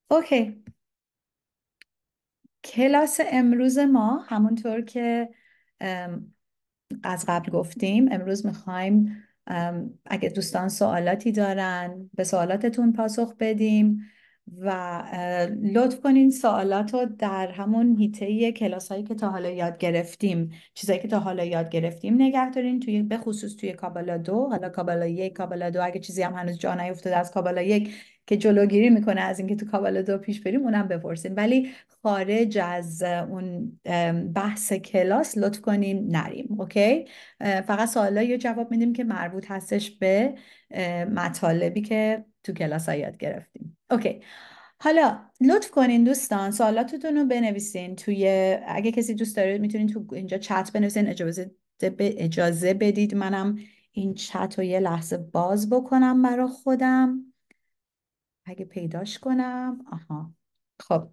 اوکی. کلاس امروز ما همونطور که ام، از قبل گفتیم امروز میخوایم اگه دوستان سوالاتی دارن به سوالاتتون پاسخ بدیم و لطف کنین سوالات رو در همون حیطه کلاس هایی که تا حالا یاد گرفتیم، چیزایی که تا حالا یاد گرفتیم نگه دارین، توی به خصوص توی کابالا دو، حالا کابالا یک، کابالا دو، اگه چیزی هم هنوز جا نیفتاده از کابالا یک که جلوگیری میکنه از اینکه تو کابالا دو پیش بریم اونم بپرسیم، ولی خارج از اون بحث کلاس لطف کنین نریم. اوکی؟ فقط سوالایی رو جواب میدیم که مربوط هستش به مطالبی که تو کلاس ها یاد گرفتیم. اوکی. حالا لطف کنین دوستان سوالاتتون رو بنویسین توی، اگه کسی دوست داره میتونین تو اینجا چت بنویسین. اجازه بدید منم این چت رو یه لحظه باز بکنم برا خودم اگه پیداش کنم. آها. خب،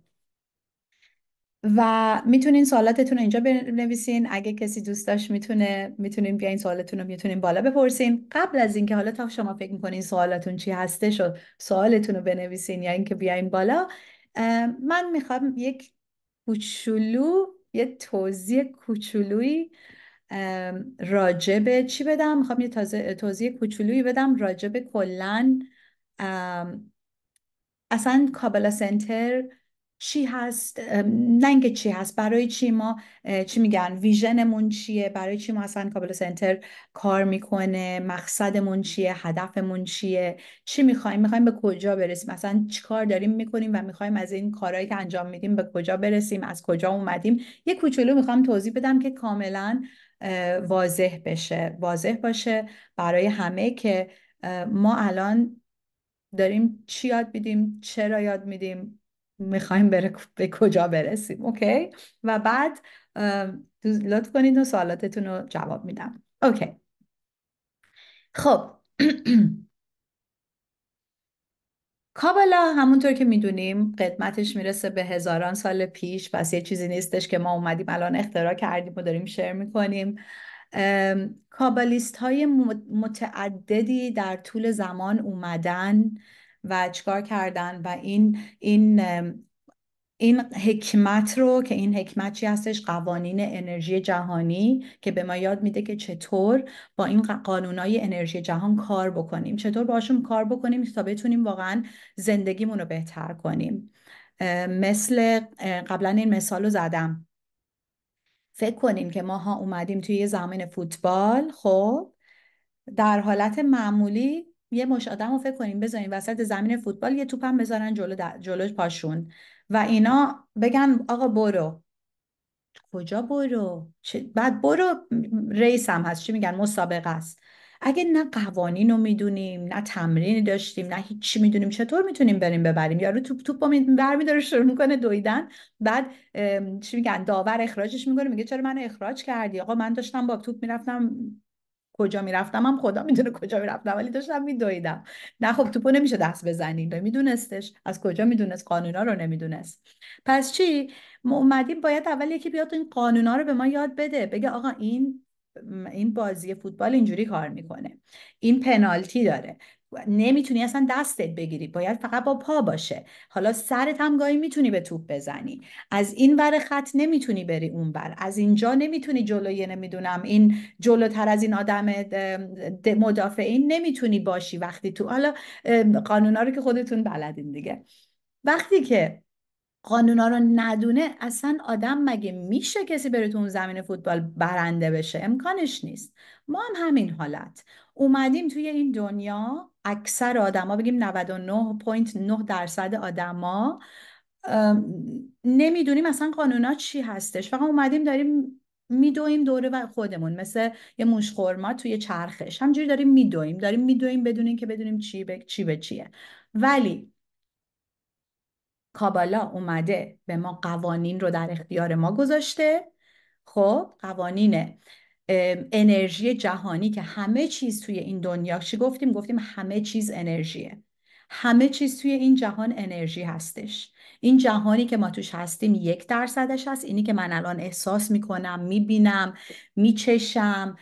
و میتونین سوالاتتون رو اینجا بنویسین. اگه کسی دوست داشت میتونین بیاین سوالتون رو میتونین بالا بپرسین. قبل از اینکه حالا تا شما فکر میکنین سوالاتون چی هستش و سوالتون رو بنویسین یا اینکه بیاین بالا، من میخوام یک کوچولو یه توضیح کوچولویی راجع به چی بدم. میخوام یه توضیح کوچولویی بدم راجع به کلن اصلا کابلا سنتر چی هست، نه اینکه چی هست، برای چی ما چی میگن ویژنمون چیه، برای چی ما اصلا کابلا سنتر کار میکنه، مقصدمون چیه، هدفمون چیه، چی میخوایم به کجا برسیم، اصلا چی کار داریم میکنیم و میخوایم از این کارهایی که انجام میدیم به کجا برسیم، از کجا اومدیم. یه کوچولو میخوام توضیح بدم که کاملا واضح بشه، واضح باشه برای همه که ما الان داریم چی یاد میدیم، چرا یاد میدیم، میخوایم به کجا برسیم. اوکی؟ و بعد لطف کنید و سوالاتتون رو جواب میدم. اوکی. خب کابالا همونطور که میدونیم قدمتش میرسه به هزاران سال پیش، پس یه چیزی نیستش که ما اومدیم الان اختراع کردیم و داریم شیر میکنیم. کابالیست های متعددی در طول زمان اومدن و چیکار کردن و این حکمت رو، که این حکمت چی هستش؟ قوانین انرژی جهانی که به ما یاد میده که چطور با این قانونای انرژی جهان کار بکنیم، چطور باشون کار بکنیم تا بتونیم واقعا زندگیمون رو بهتر کنیم. مثل قبلا این مثال رو زدم. فکر کنیم که ماها اومدیم توی یه زمین فوتبال. خب در حالت معمولی یه مش آدم رو فکر کنیم بذارین وسط زمین فوتبال، یه توپم بذارن جلو پاشون و اینا بگن آقا برو. کجا برو؟ بعد برو ریس هم هست، چی میگن، مسابقه است. اگه نه قوانین رو میدونیم، نه تمرینی داشتیم، نه هیچی میدونیم، چطور میتونیم بریم ببریم؟ یارو توپ برمیداره شروع میکنه دویدن. بعد چی میگن، داور اخراجش میکنه، میگه چرا منو اخراج کردی؟ آقا من داشتم با توپ میرفتم، کجا میرفتم هم خدا میدونه کجا میرفتم، ولی داشتم میدویدم. نه خب توپو نمیشه دست بزنی. میدونستش، از کجا میدونست؟ قانونا رو نمیدونست. پس چی؟ ما اومدیم باید اول یکی بیاد این قانونا رو به ما یاد بده، بگه آقا این بازی فوتبال اینجوری کار میکنه، این پنالتی داره، نمیتونی اصلا دستت بگیری، باید فقط با پا باشه، حالا سرت هم گاهی میتونی به توپ بزنی، از این ور خط نمیتونی بری اون ور، از اینجا نمیتونی جلوی نمیدونم این جلوتر از این آدم مدافعین نمیتونی باشی وقتی تو، حالا قانونا رو که خودتون بلدین دیگه. وقتی که قانونا رو ندونه اصلا آدم مگه میشه کسی بره تو اون زمین فوتبال برنده بشه؟ امکانش نیست. ما هم همین حالت اومدیم توی این دنیا. اکثر آدما، بگیم 99.9% آدما نمیدونیم اصلا قانونا چی هستش، فقط اومدیم داریم میدویم دوره و خودمون مثل یه موشخورما توی چرخش همجوری داریم میدویم بدون اینکه بدونیم چی به چیه. ولی کابالا اومده به ما قوانین رو در اختیار ما گذاشته. خب قوانین انرژی جهانی که همه چیز توی این دنیا چی گفتیم؟ گفتیم همه چیز انرژیه. همه چیز توی این جهان انرژی هستش. این جهانی که ما توش هستیم 1% هست، اینی که من الان احساس میکنم، میبینم، میچشم،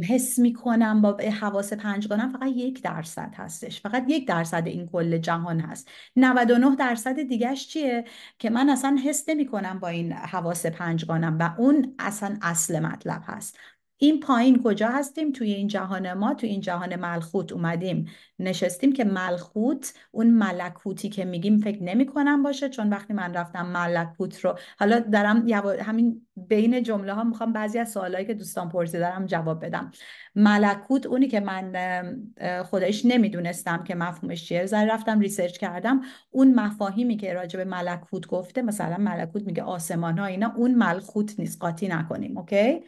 حس میکنم با حواس پنجگانم، فقط 1% هستش. فقط 1% این کل جهان هست. 99% دیگهش چیه که من اصلا حس نمیکنم با این حواس پنجگانم و اون اصلا اصل مطلب هست. این پایین کجا هستیم؟ توی این جهان ما، توی این جهان ملخوت اومدیم نشستیم که ملخوت، اون ملکوتی که میگیم فکر نمی کنم باشه، چون وقتی من رفتم ملکوت رو، حالا دارم همین بین جمله ها میخوام بعضی از سوالایی که دوستان پرسیدن جواب بدم. ملکوت اونی که من خودش نمیدونستم که مفهومش چیه، ذره رفتم ریسرچ کردم. اون مفاهیمی که راجع به ملکوت گفته، مثلا ملکوت میگه آسمان ها اینا، اون ملکوت نیست، قاطی نکنیم، اوکی؟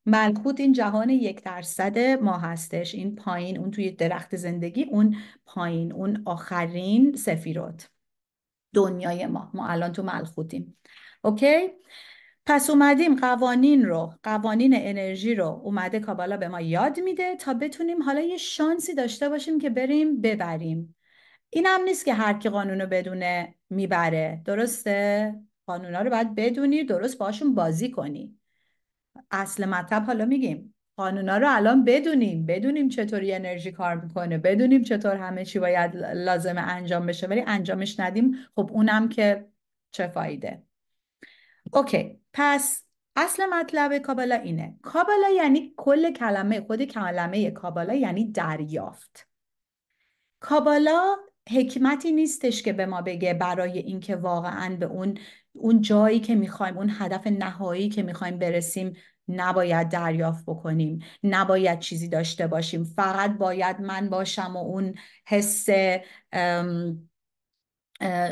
ملکوت این جهان 1% ما هستش. این پایین، اون توی درخت زندگی، اون پایین، اون آخرین سفیرات دنیای ما الان تو ملکوتیم. اوکی؟ پس اومدیم قوانین انرژی رو اومده کابالا به ما یاد میده تا بتونیم حالا یه شانسی داشته باشیم که بریم ببریم. این هم نیست که هر کی قانونو بدونه میبره، درسته؟ قانونا رو باید بدونی، درست باشون بازی کنی. اصل مطلب حالا میگیم قانونا رو الان بدونیم چطوری انرژی کار میکنه، بدونیم چطور همه چی باید لازمه انجام بشه، ولی انجامش ندیم، خب اونم که چه فایده. اوکی، پس اصل مطلب کابالا اینه. کابالا یعنی کل کلمه، خود کلمه کابالا یعنی دریافت. کابالا حکمتی نیستش که به ما بگه برای اینکه واقعا به اون جایی که میخوایم، اون هدف نهایی که میخوایم برسیم، نباید دریافت بکنیم، نباید چیزی داشته باشیم، فقط باید من باشم و اون حس.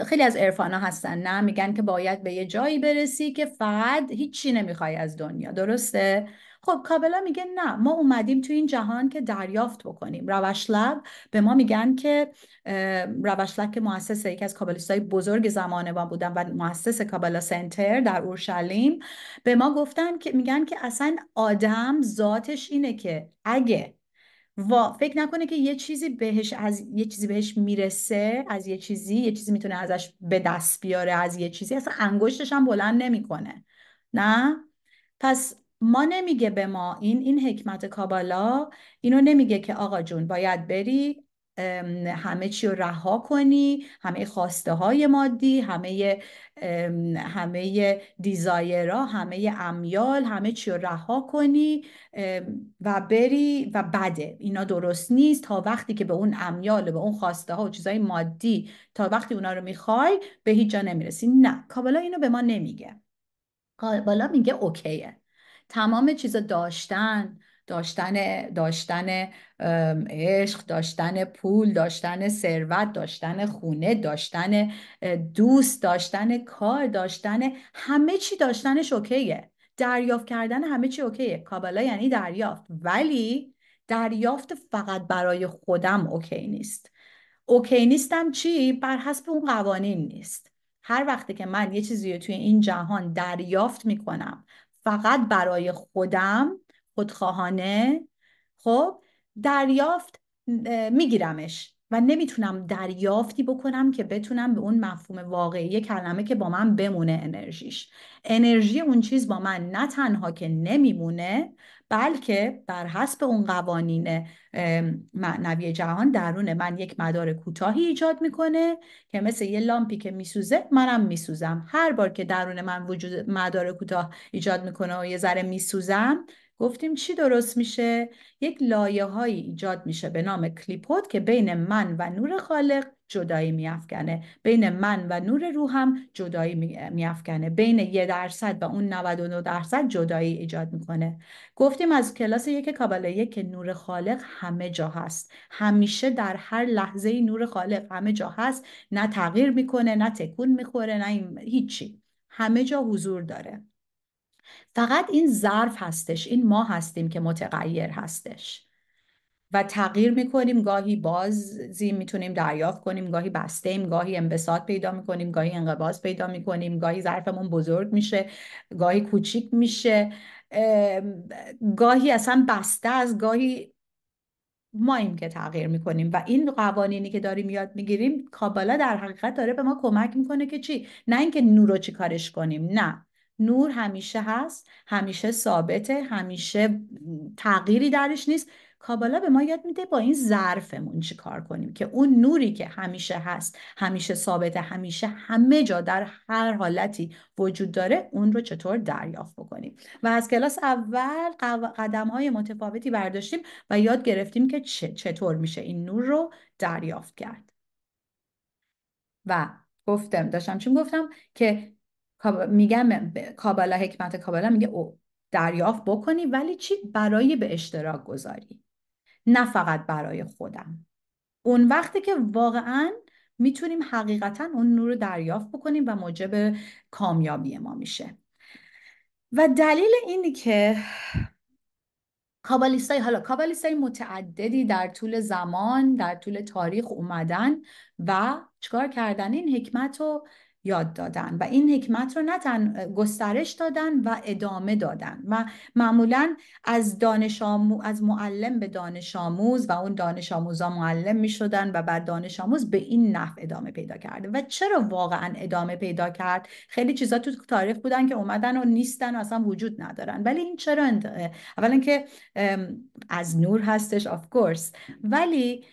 خیلی از عرفانا هستن نه، میگن که باید به یه جایی برسی که فقط هیچی نمیخوای از دنیا، درسته؟ خب کابلا میگه نه، ما اومدیم تو این جهان که دریافت بکنیم. روشلب به ما میگن که روشلب که مؤسس، یکی از کابالیستای بزرگ زمان ما بودن و مؤسس کابالا سنتر در اورشلیم، به ما گفتن که میگن که اصلا آدم ذاتش اینه که اگه فکر نکنه که یه چیزی بهش، از یه چیزی بهش میرسه، از یه چیزی میتونه ازش به دست بیاره، از یه چیزی اصلا انگشتش هم بلند نمیکنه. نه، پس ما نمیگه به ما این حکمت کابالا اینو نمیگه که آقا جون باید بری همه چی رو رها کنی، همه خواسته های مادی، همه دیزایرها، همه امیال، همه چی رو رها کنی و بری و بده. اینا درست نیست. تا وقتی که به اون امیال، به اون خواسته ها و چیزای مادی، تا وقتی اونا رو میخوای به هیچ جا نمیرسی. نه، کابالا اینو به ما نمیگه. بالا میگه اوکیه، تمام چیزا داشتن عشق، داشتن پول، داشتن ثروت، داشتن خونه، داشتن دوست، داشتن کار، داشتن همه چی، داشتنش اوکیه. دریافت کردن همه چی اوکیه. کابالا یعنی دریافت، ولی دریافت فقط برای خودم اوکی نیست. اوکی نیستم چی؟ بر حسب اون قوانین نیست. هر وقتی که من یه چیزی رو توی این جهان دریافت میکنم فقط برای خودم، خودخواهانه، خب دریافت میگیرمش و نمیتونم دریافتی بکنم که بتونم به اون مفهوم واقعی کلمه که با من بمونه انرژی اون چیز با من نه تنها که نمیمونه، بلکه بر حسب اون قوانین معنوی جهان درون من یک مدار کوتاهی ایجاد میکنه که مثل یه لامپی که میسوزه منم میسوزم. هر بار که درون من وجود مدار کوتاه ایجاد میکنه و یه ذره میسوزم، گفتیم چی درست میشه؟ یک لایه هایی ایجاد میشه به نام کلیپود که بین من و نور خالق جدایی میافکنه، بین من و نور روحم جدایی میافکنه، بین 1% و اون 99% جدایی ایجاد میکنه. گفتیم از کلاس یک کابالا که نور خالق همه جا هست، همیشه در هر لحظه نور خالق همه جا هست، نه تغییر میکنه، نه تکون میخوره، نه هیچی، همه جا حضور داره. فقط این ظرف هستش، این ما هستیم که متغیر هستش و تغییر میکنیم. گاهی بازی میتونیم دریافت کنیم، گاهی بسته ایم، گاهی انبساط پیدا میکنیم، گاهی انقباض پیدا میکنیم، گاهی ظرفمون بزرگ میشه، گاهی کوچیک میشه، گاهی اصلا بسته از، گاهی ماییم که تغییر میکنیم و این قوانینی که داریم یاد میگیریم، کابالا در حقیقت داره به ما کمک میکنه که چی؟ نه اینکه نور رو چی کارش کنیم، نه، نور همیشه هست، همیشه ثابته، همیشه تغییری درش نیست. کابالا به ما یاد میده با این ظرفمون چی کار کنیم که اون نوری که همیشه هست، همیشه ثابته، همیشه همه جا در هر حالتی وجود داره، اون رو چطور دریافت بکنیم. و از کلاس اول قدم های متفاوتی برداشتیم و یاد گرفتیم که چطور میشه این نور رو دریافت کرد. و داشتم چون گفتم که میگم کابالا، حکمت کابالا میگه او دریافت بکنی، ولی چی؟ برای به اشتراک گذاری، نه فقط برای خودم. اون وقتی که واقعا میتونیم حقیقتا اون نور رو دریافت بکنیم و موجب کامیابی ما میشه. و دلیل اینی که کابالیستای متعددی در طول زمان، در طول تاریخ اومدن و چکار کردن؟ این حکمت رو یاد دادن و این حکمت رو نه گسترش دادن و ادامه دادن و معمولا از معلم به دانش آموز و اون دانش آموزا معلم می شدن و بعد دانش آموز به این نحو ادامه پیدا کرده. و چرا واقعا ادامه پیدا کرد؟ خیلی چیزا تو تاریخ بودن که اومدن و نیستن و اصلا وجود ندارن، ولی این چرا اولا که از نور هستش of course، ولی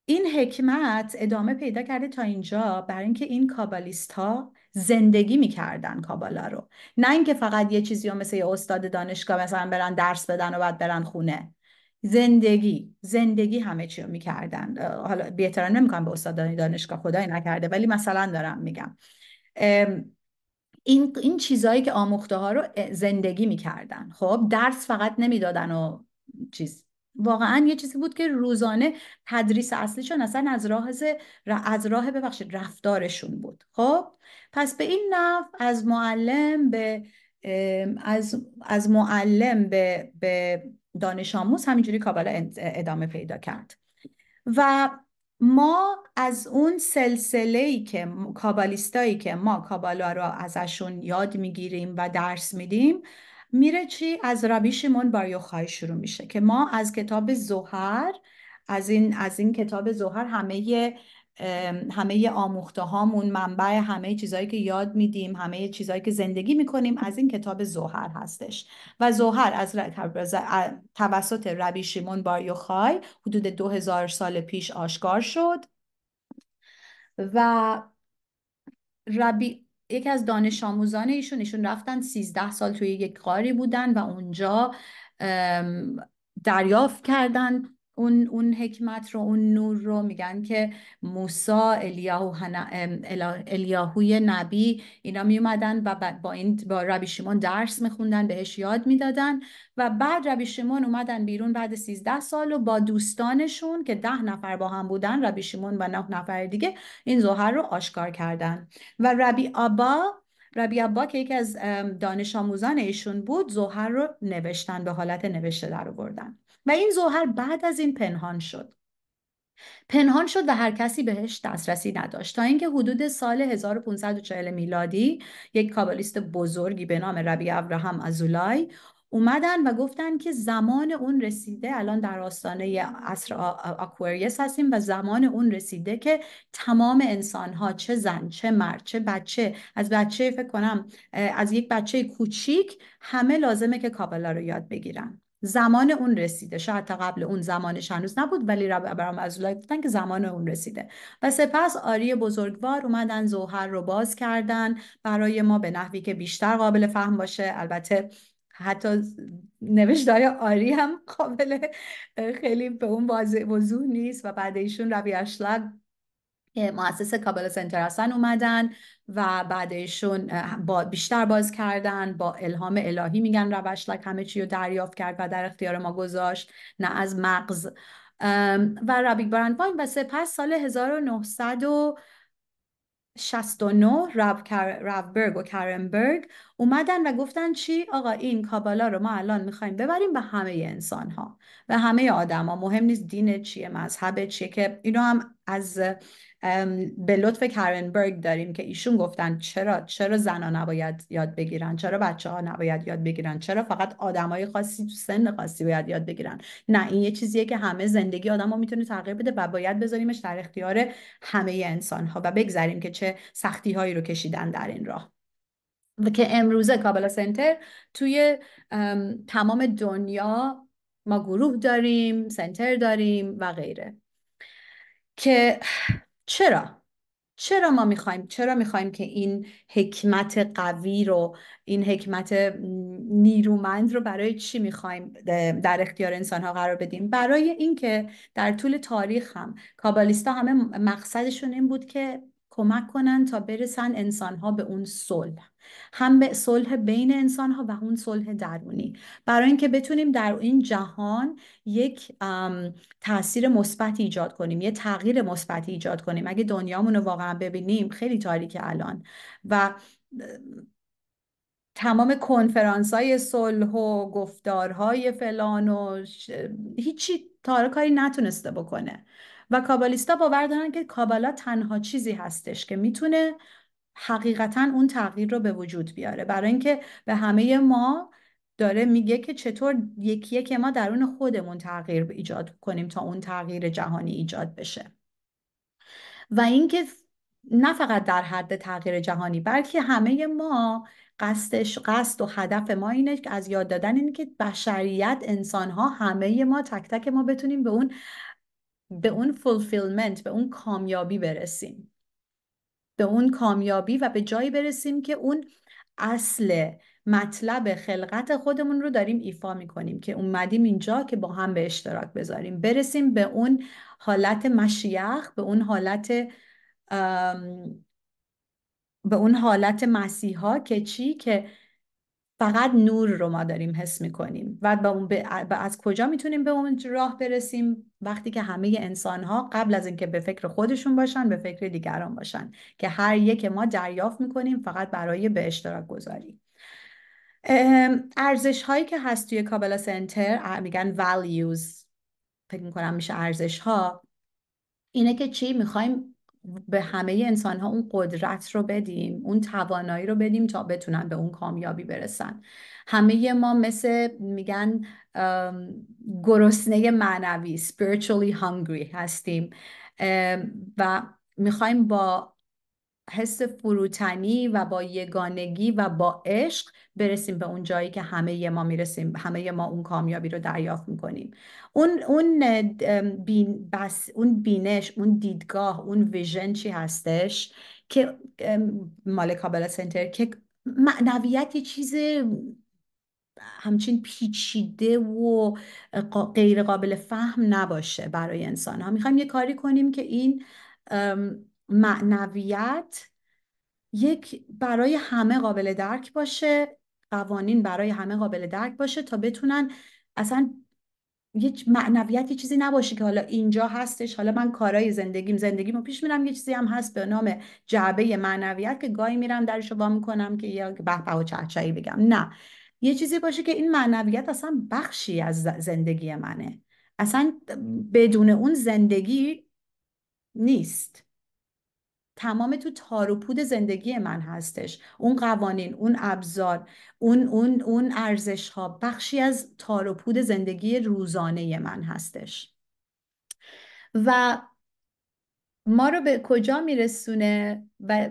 این حکمت ادامه پیدا کرده تا اینجا برای اینکه این کابالیست ها زندگی میکردن کابالا رو، نه اینکه فقط یه چیزی رو مثل یه استاد دانشگاه مثلا برن درس بدن و بعد برن خونه. زندگی همه چی رو میکردن. حالا بی‌احترامی نمیکنم به استاد دانشگاه، خدای نکرده، ولی مثلا دارم میگم این چیزهایی که آموخته ها رو زندگی میکردن. خب درس فقط نمیدادن و چیز، واقعا یه چیزی بود که روزانه تدریس اصلیشون اصلا از راه ببخشید رفتارشون بود. خب پس به این نحو از معلم به دانش آموز همینجوری کابالا ادامه پیدا کرد. و ما از اون سلسله‌ای که کابالیستایی که ما کابالا رو ازشون یاد میگیریم و درس میدیم، میره چی؟ از ربی شیمون بار یوخای شروع میشه که ما از کتاب زوهر، از این کتاب زوهر همه آموخته هامون، منبع همه چیزایی که یاد میدیم، همه چیزایی که زندگی میکنیم از این کتاب زوهر هستش. و زوهر توسط ربی شیمون بار یوخای حدود 2000 سال پیش آشکار شد و یکی از دانش آموزان ایشون رفتن 13 سال توی یک غاری بودن و اونجا دریافت کردن اون حکمت رو، اون نور رو. میگن که موسی، الیاهوی نبی، اینا می اومدن و با ربی شیمون درس میخوندن، بهش یاد میدادن و بعد ربی شیمون اومدن بیرون بعد 13 سال و با دوستانشون که 10 نفر با هم بودن، ربی شیمون و 9 نفر دیگه، این ظهر رو آشکار کردن. و ربی ابا که یکی از دانش آموزان ایشون بود، ظهر رو نوشتن، به حالت نوشته در آوردن. و این ظهر بعد از این پنهان شد و هر کسی بهش دسترسی نداشت تا اینکه حدود سال 1540 میلادی یک کابالیست بزرگی به نام ربی ابراهام ازولای اومدن و گفتن که زمان اون رسیده، الان در آستانه عصر آکوریوس هستیم و زمان اون رسیده که تمام انسان‌ها، چه زن، چه مرد، چه بچه، از بچه فکر کنم از یک بچه کوچیک، همه لازمه که کابالا رو یاد بگیرن. زمان اون رسیده. شاید تا قبل اون زمانش هنوز نبود، ولی رب ابراهام ازولای گفتن که زمان اون رسیده. و سپس آری بزرگوار اومدن ظهر رو باز کردن برای ما به نحوی که بیشتر قابل فهم باشه. البته حتی نوشته‌های آری هم خیلی به اون وضوح نیست. و بعد ایشون ربی اشلگ مؤسس کابالا سنتر هستن اومدن و بعدشون بیشتر باز کردن، با الهام الهی میگن روشلک همه چی رو دریافت کرد و در اختیار ما گذاشت، نه از مغز. و رابی برندواین و سپس سال 1969 رافبرگ و کرنبرگ اومدن و گفتن چی؟ آقا این کابالا رو ما الان میخوایم ببریم به همه انسان ها، به همه آدم ها، مهم نیست دین چیه، مذهب چیه، که اینو هم از به لطف کرنبرگ داریم که ایشون گفتن چرا زنا نباید یاد بگیرن، چرا بچه ها نباید یاد بگیرن، چرا فقط آدمای خاصی تو سن خاصی باید یاد بگیرن. نه، این یه چیزیه که همه زندگی آدم ها میتونه تغییر بده و باید بذاریمش در اختیار همه انسان ها و بگذاریم که چه سختی هایی رو کشیدن در این راه. و که امروزه کابلا سنتر توی تمام دنیا ما گروه داریم، سنتر داریم و غیره. که چرا چرا میخوایم که این حکمت قوی رو، این حکمت نیرومند رو برای چی میخوایم در اختیار انسان ها قرار بدیم؟ برای اینکه در طول تاریخ هم کابالیستا همه مقصدشون این بود که کمک کنن تا برسن انسان ها به اون صلح، هم به صلح بین انسان ها و اون صلح درونی، برای اینکه بتونیم در این جهان یک تاثیر مثبتی ایجاد کنیم، یه تغییر مثبتی ایجاد کنیم. اگه دنیامون رو واقعا ببینیم خیلی تاریکه الان و تمام کنفرانس های صلح و گفتارهای فلان و هیچی کاری نتونسته بکنه. و کابالیستا باور دارن که کابالا تنها چیزی هستش که میتونه حقیقتا اون تغییر رو به وجود بیاره، برای اینکه به همه ما داره میگه که چطور یکیه که ما درون خودمون تغییر ایجاد کنیم تا اون تغییر جهانی ایجاد بشه. و اینکه نه فقط در حد تغییر جهانی، بلکه همه ما قصد و هدف ما اینه که از یاد دادن اینه که بشریت، انسان ها، همه ما، تک تک ما بتونیم به اون fulfillment، به اون کامیابی برسیم، به اون کامیابی و به جایی برسیم که اون اصل مطلب خلقت خودمون رو داریم ایفا میکنیم، که اومدیم اینجا که با هم به اشتراک بذاریم، برسیم به اون حالت مشیخ، به اون حالت مسیحا که چی؟ که فقط نور رو ما داریم حس میکنیم. و از کجا میتونیم به اون راه برسیم؟ وقتی که همه انسان ها قبل از اینکه به فکر خودشون باشن، به فکر دیگران باشن، که هر یک ما دریافت میکنیم فقط برای به اشتراک گذاری. ارزش هایی که هست توی کابلا سنتر میگن values، فکر میکنم میشه ارزش ها. اینه که چی میخوایم به همه انسان ها اون قدرت رو بدیم، اون توانایی رو بدیم تا بتونن به اون کامیابی برسن. همه ما مثل میگن گرسنه معنوی، spiritually hungry هستیم و میخوایم با حس فروتنی و با یگانگی و با عشق برسیم به اون جایی که همه ما میرسیم، همه ما اون کامیابی رو دریافت میکنیم. اون بینش، اون دیدگاه، اون ویژن چی هستش که مال کابلا سنتر؟ که معنویت یه چیز همچین پیچیده و غیر قابل فهم نباشه برای انسان ها. میخوایم یه کاری کنیم که این معنویت برای همه قابل درک باشه، قوانین برای همه قابل درک باشه، تا بتونن اصلا یه معنویت یه چیزی نباشه که حالا اینجا هستش، حالا من کارهای زندگیمو پیش میرم، یه چیزی هم هست به نام جعبه معنویت که گاهی میرم درشو وا میکنم که یا به به و چهچهی بگم. نه، یه چیزی باشه که این معنویت اصلا بخشی از زندگی منه، اصلا بدون اون زندگی نیست. تمام تو تار و پود زندگی من هستش، اون قوانین، اون ابزار، اون ارزش ها بخشی از تار و پود زندگی روزانه من هستش. و ما رو به کجا میرسونه؟ و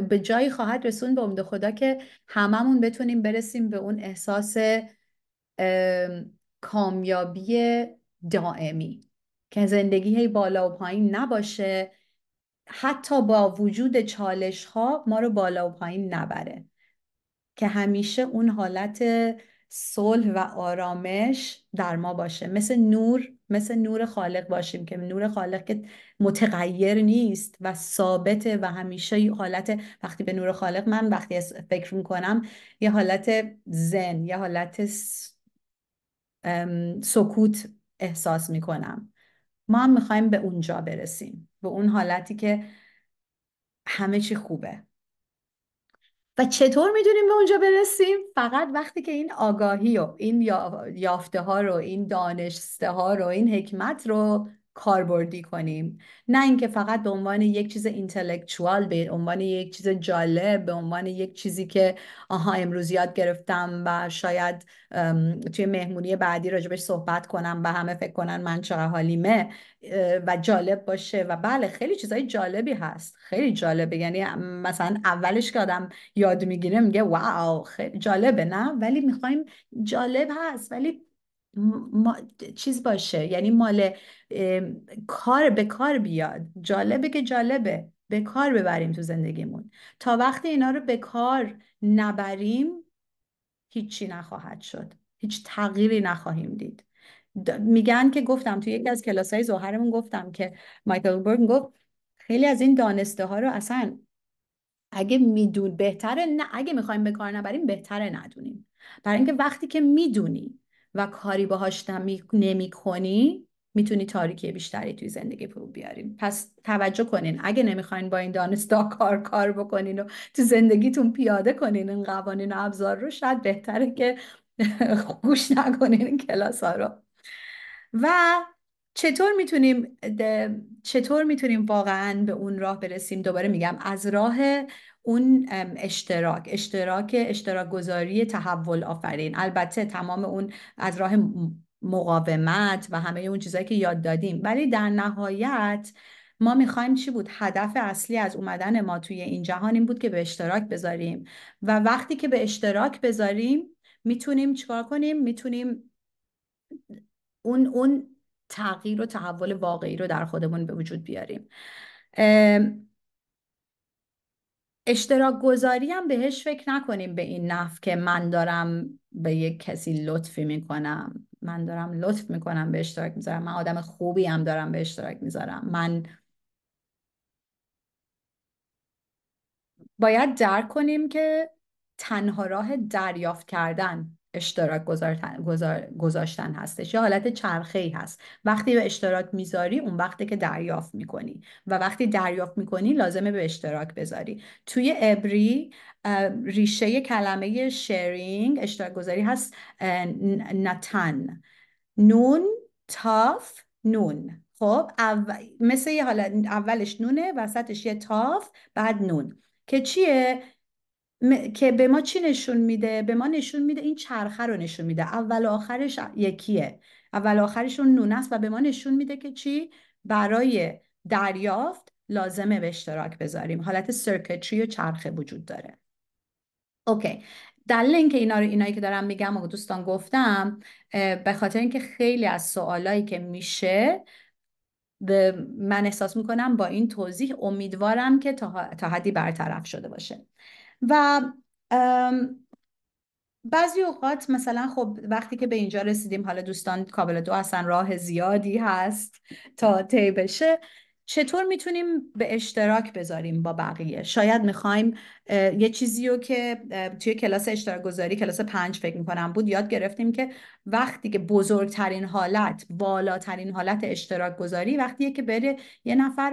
به جایی خواهد رسون به امید خدا که هممون بتونیم برسیم به اون احساس کامیابی دائمی، که زندگی هی بالا و پایین نباشه، حتی با وجود چالش ها ما رو بالا و پایین نبره، که همیشه اون حالت صلح و آرامش در ما باشه، مثل نور خالق باشیم، که نور خالق که متغیر نیست و ثابته و همیشه یه حالت، وقتی به نور خالق من وقتی فکر میکنم یه حالت zen، یه حالت سکوت احساس میکنم. ما هم میخوایم به اونجا برسیم، به اون حالتی که همه چی خوبه. و چطور میدونیم به اونجا برسیم؟ فقط وقتی که این آگاهی و این یافته ها رو، این دانسته ها رو، این حکمت رو کاربردی کنیم، نه اینکه فقط به عنوان یک چیز اینتלקچوال، به عنوان یک چیز جالب، به عنوان یک چیزی که آها امروز یاد گرفتم و شاید توی مهمونی بعدی راجبش صحبت کنم و همه فکر کنن من چقدر حالیمه و جالب باشه. و بله خیلی چیزای جالبی هست، خیلی جالبه، یعنی مثلا اولش که آدم یاد میگیره میگه واو خیلی جالبه، نه ولی میخوایم جالب هست ولی ما چیز باشه، یعنی مال کار به کار بیاد، جالبه که جالبه به کار ببریم تو زندگیمون. تا وقتی اینا رو به کار نبریم هیچی نخواهد شد، هیچ تغییری نخواهیم دید. میگن که گفتم توی یکی از کلاس‌های ظهرمون گفتم که مایکل برگ گفت خیلی از این دانسته ها رو اصلا اگه میدون بهتره، نه اگه میخوایم به کار نبریم بهتره ندونیم. برای اینکه وقتی که میدونی و کاری باهاش نمی کنی میتونی تاریکی بیشتری توی زندگی فرو بیاریم. پس توجه کنین اگه نمیخواین با این دانسته کار بکنین و تو زندگیتون پیاده کنین این قوانین و ابزار رو، شاید بهتره که گوش نکنین این کلاس ها رو. و چطور میتونیم واقعا به اون راه برسیم؟ دوباره میگم از راه اون اشتراک گذاری تحول آفرین. البته تمام اون از راه مقاومت و همه اون چیزایی که یاد دادیم، ولی در نهایت ما میخوایم چی بود؟ هدف اصلی از اومدن ما توی این جهان این بود که به اشتراک بذاریم و وقتی که به اشتراک بذاریم میتونیم چیکار کنیم؟ میتونیم اون تغییر و تحول واقعی رو در خودمون به وجود بیاریم. اشتراک گذاری هم بهش فکر نکنیم به این نحو که من دارم به یک کسی لطفی میکنم، من دارم لطف میکنم به اشتراک میذارم، من آدم خوبی هم دارم به اشتراک میذارم. من باید درک کنیم که تنها راه دریافت کردن اشتراک گذاشتن هستش، یا حالت چرخه‌ای هست. وقتی به اشتراک میذاری اون وقتی که دریافت میکنی و وقتی دریافت میکنی لازمه به اشتراک بذاری. توی عبری ریشه کلمه شیرینگ اشتراک گذاری هست نتن، نون تاف نون. خب مثل یه حالت اولش نونه وسطش یه تاف بعد نون که چیه؟ که به ما چی نشون میده؟ به ما نشون میده این چرخه رو نشون میده، اول و آخرش یکیه، اول و آخرش اون نون است و به ما نشون میده که چی؟ برای دریافت لازمه به اشتراک بذاریم. حالت سرکتری و چرخه وجود داره. اوکی. دلیل اینکه اینایی که دارم میگم و دوستان گفتم به خاطر اینکه خیلی از سوالایی که میشه من احساس میکنم با این توضیح امیدوارم که تا حدی برطرف شده باشه. و بعضی اوقات مثلا خب وقتی که به اینجا رسیدیم، حالا دوستان کابل دو هستن، راه زیادی هست تا طی بشه، چطور میتونیم به اشتراک بذاریم با بقیه؟ شاید میخوایم یه چیزی رو که توی کلاس اشتراک گذاری کلاس 5 فکر میکنم بود یاد گرفتیم که وقتی که بزرگترین حالت، بالاترین حالت اشتراک گذاری وقتیه که بره یه نفر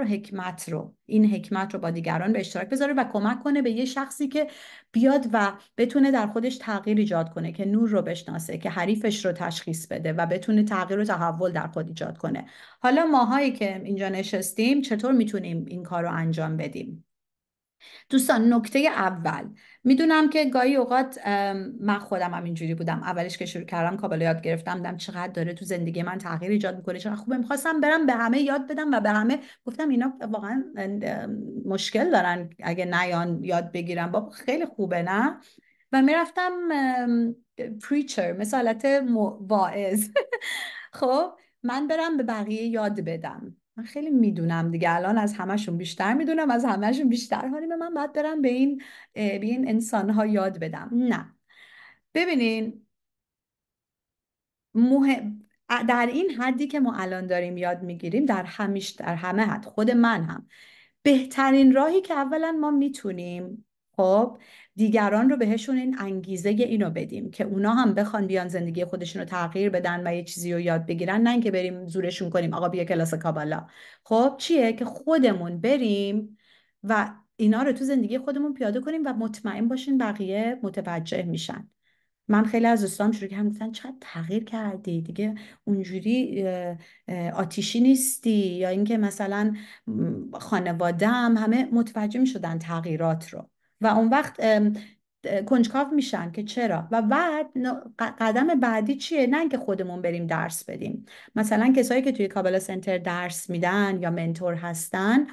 رو این حکمت رو با دیگران به اشتراک بذاره و کمک کنه به یه شخصی که بیاد و بتونه در خودش تغییر ایجاد کنه، که نور رو بشناسه، که حریفش رو تشخیص بده و بتونه تغییر و تحول در خود ایجاد کنه. حالا ماهایی که اینجا نشستیم چطور میتونیم این کار رو انجام بدیم؟ دوستان نکته اول، میدونم که گاهی اوقات من خودم هم اینجوری بودم، اولش که شروع کردم کابل یاد گرفتم دیدم چقدر داره تو زندگی من تغییر ایجاد میکنه، چقدر خوبه، میخواستم برم به همه یاد بدم و به همه گفتم اینا واقعا مشکل دارن اگه نیان یاد بگیرم. بابا خیلی خوبه نه؟ و میرفتم پریچر مثل حالت واعظ خب من برم به بقیه یاد بدم. من خیلی میدونم دیگه، الان از همشون بیشتر میدونم، از همشون بیشتر حالی به من باید برم به این انسانها یاد بدم. نه، ببینین در این حدی که ما الان داریم یاد میگیریم، در همه حد، خود من هم، بهترین راهی که اولا ما میتونیم خب دیگران رو بهشون این انگیزه اینو بدیم که اونا هم بخوان بیان زندگی خودشون رو تغییر بدن و یه چیزی رو یاد بگیرن، نه اینکه بریم زورشون کنیم آقا بیا کلاس کابالا. خب چیه که خودمون بریم و اینا رو تو زندگی خودمون پیاده کنیم و مطمئن باشین بقیه متوجه میشن. من خیلی از دوستام شروع کردن گفتن چقدر تغییر کردی دیگه، اونجوری آتیشی نیستی، یا اینکه مثلا خانواده‌ام همه متوجه می شدن تغییرات رو، و اون وقت کنجکاو میشن که چرا. و بعد قدم بعدی چیه؟ نه اینکه خودمون بریم درس بدیم. مثلا کسایی که توی کابلا سنتر درس میدن یا منتور هستن،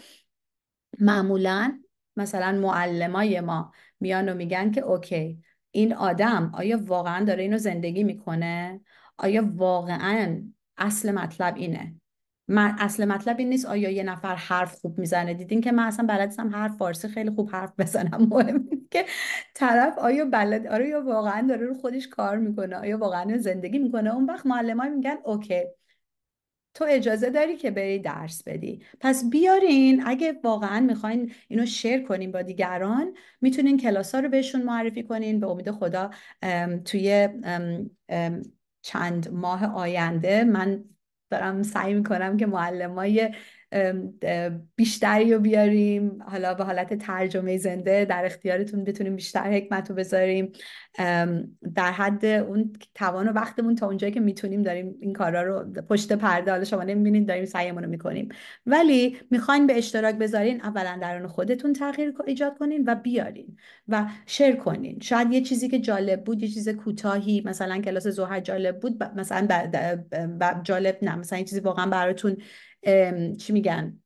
معمولا مثلا معلمای ما میان و میگن که اوکی، این آدم آیا واقعا داره اینو زندگی میکنه؟ آیا واقعا اصل مطلب اینه؟ من اصل مطلب این نیست آیا یه نفر حرف خوب میزنه. دیدین که من اصلا بلد نیستم حرف فارسی خیلی خوب حرف بزنم، مهم اینه که طرف آیا بلد، آیا واقعا داره رو خودش کار میکنه، آیا واقعا زندگی میکنه. اون وقت معلمای میگن اوکی، تو اجازه داری که بری درس بدی. پس بیارین، اگه واقعا میخواین اینو شیر کنین با دیگران، میتونین کلاس ها رو بهشون معرفی کنین. به امید خدا توی چند ماه آینده من دارم سعی میکنم که معلمای بیشتری رو بیاریم، حالا به حالت ترجمه زنده در اختیارتون، بتونیم بیشتر حکمت رو بذاریم. در حد اون توان و وقتمون تا اونجایی که میتونیم داریم این کارا رو پشت پرده، حالا شما نمیبینید داریم سعیمون رو میکنیم، ولی میخواین به اشتراک بذارین، اولا درون خودتون تغییر ایجاد کنین و بیارین و شیر کنین. شاید یه چیزی که جالب بود، یه چیز کوتاهی، مثلا کلاس ظهر جالب بود، مثلا جالب نه، مثلا یه چیزی واقعا براتون چی میگن،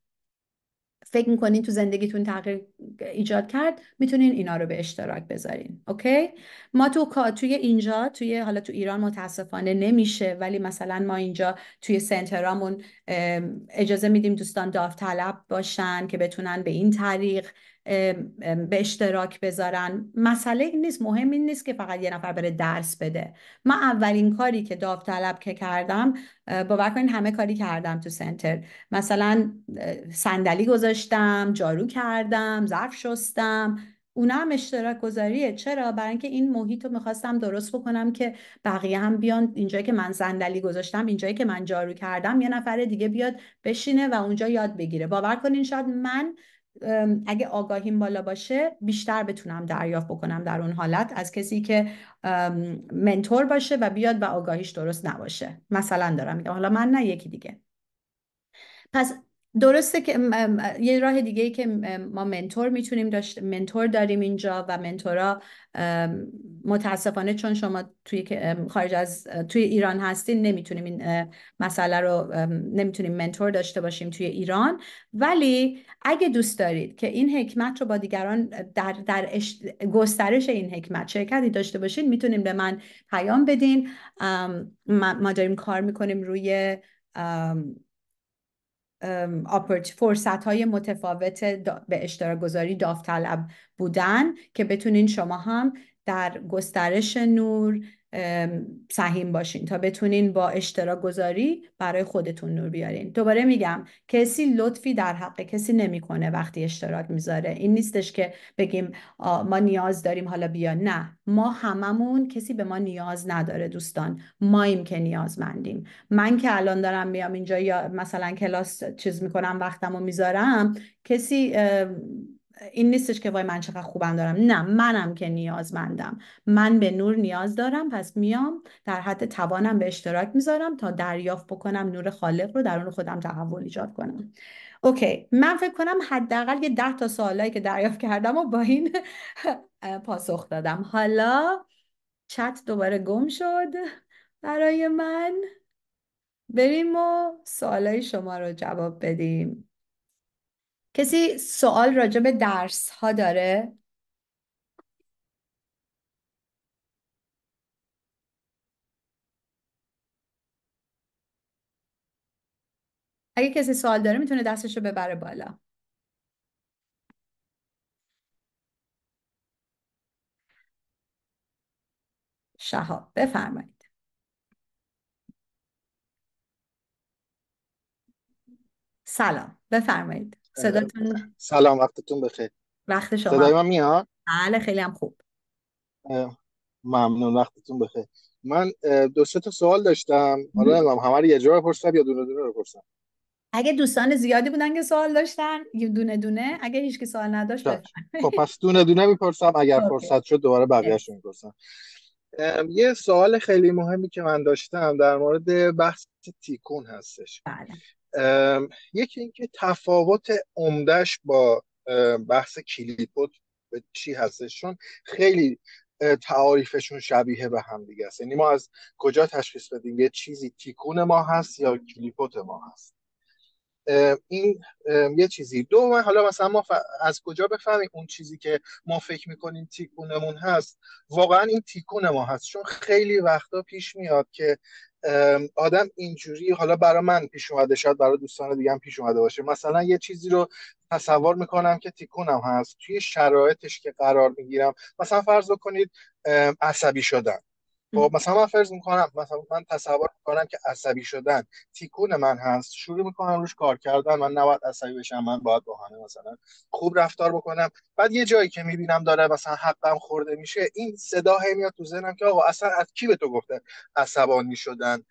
فکر میکنین تو زندگیتون تغییر ایجاد کرد، میتونین اینا رو به اشتراک بذارین. اوکی؟ ما توی اینجا، حالا تو ایران متاسفانه نمیشه، ولی مثلا ما اینجا توی سنترامون اجازه میدیم دوستان داوطلب باشن که بتونن به این طریق به اشتراک بذارن. مسئله این نیست، مهم این نیست که فقط یه نفر بره درس بده. من اولین کاری که داوطلب که کردم، باور کنین همه کاری کردم تو سنتر، مثلا صندلی گذاشتم، جارو کردم، ظرف شستم، اونا هم اشتراک گذاریه. چرا؟ برای اینکه این محیط رو میخواستم درست بکنم که بقیه هم بیان اینجایی که من صندلی گذاشتم، اینجایی که من جارو کردم، یه نفر دیگه بیاد بشینه و اونجا یاد بگیره. باور کنین شاید من اگه آگاهیم بالا باشه بیشتر بتونم دریافت بکنم در اون حالت از کسی که منتور باشه و بیاد و آگاهیش درست نباشه. مثلا دارم میگم، حالا من نه، یکی دیگه. پس درسته که یه راه دیگه ای که ما منتور میتونیم منتور داریم اینجا، و منتورا متاسفانه چون شما خارج از توی ایران هستین، نمیتونیم این مسئله رو نمیتونیم منتور داشته باشیم توی ایران. ولی اگه دوست دارید که این حکمت رو با دیگران در گسترش این حکمت شرکتی داشته باشین، میتونیم به من پیام بدین. ما داریم کار میکنیم روی فرصت های متفاوت به اشتراک گذاری داوطلب بودن، که بتونین شما هم در گسترش نور سهیم باشین تا بتونین با اشتراک گذاری برای خودتون نور بیارین. دوباره میگم، کسی لطفی در حق کسی نمیکنه وقتی اشتراک میذاره. این نیستش که بگیم ما نیاز داریم حالا بیا، نه، ما هممون، کسی به ما نیاز نداره دوستان، ماییم که نیازمندیم. من که الان دارم میام اینجا یا مثلا کلاس چیز میکنم، وقتمو میذارم، کسی این نیستش که وای من چقدر خوبم دارم، نه، منم که نیازمندم، من به نور نیاز دارم، پس میام در حد توانم به اشتراک میذارم تا دریافت بکنم نور خالق رو درون خودم تحول ایجاد کنم. اوکی، من فکر کنم حداقل یه 10 تا سوالایی که دریافت کردم و با این پاسخ دادم. حالا چت دوباره گم شد برای من، بریم و سوالای شما رو جواب بدیم. کسی سوال راجع به درس ها داره؟ اگه کسی سوال داره میتونه دستش رو ببره بالا. شهاب بفرمایید. سلام، بفرمایید، صداتون. سلام، وقتتون بخیر. وقت شما. صدای من میاد؟ بله، خیلی هم خوب. ممنون، وقتتون بخیر. من دو سه تا سوال داشتم، حالا نمیدونم همه رو یه جا بپرسم یا دونه دونه بپرسم. اگه دوستان زیادی بودن که سوال داشتن، یه دونه دونه، اگه هیچ کی سوال نداشت چشم. خب بفرمایید. پس دونه دونه میپرسم، اگر اوکی. فرصت شد دوباره بقیه‌شو مرسی. میپرسم. یه سوال خیلی مهمی که من داشتم در مورد بحث تیکون هستش. بله. یکی اینکه تفاوت عمدهش با بحث کلیپوت به چی هستش، چون خیلی تعاریفشون شبیه به هم دیگه است. یعنی ما از کجا تشخیص بدیم یه چیزی تیکون ما هست یا کلیپوت ما هست؟ این یه چیزی. دو، من حالا مثلا از کجا بفهمیم اون چیزی که ما فکر میکنیم تیکونمون هست واقعا این تیکون ما هست؟ چون خیلی وقتا پیش میاد که آدم اینجوری، حالا برای من پیش اومده، شاید برای دوستان دیگه هم پیش اومده باشه، مثلا یه چیزی رو تصور میکنم که تیکونم هست، توی شرایطش که قرار میگیرم، مثلا فرض کنید عصبی شدن. خب مثلا من فرض میکنم، مثلا من تصور میکنم که عصبی شدن تیکون من هست، شروع میکنم روش کار کردن، من نباید عصبی بشم، من باید با همه مثلا خوب رفتار بکنم. بعد یه جایی که میبینم داره مثلا حقم خورده میشه، این صدا هی میاد تو ذهنم که آقا اصلا از کی به تو گفته عصبانی شدن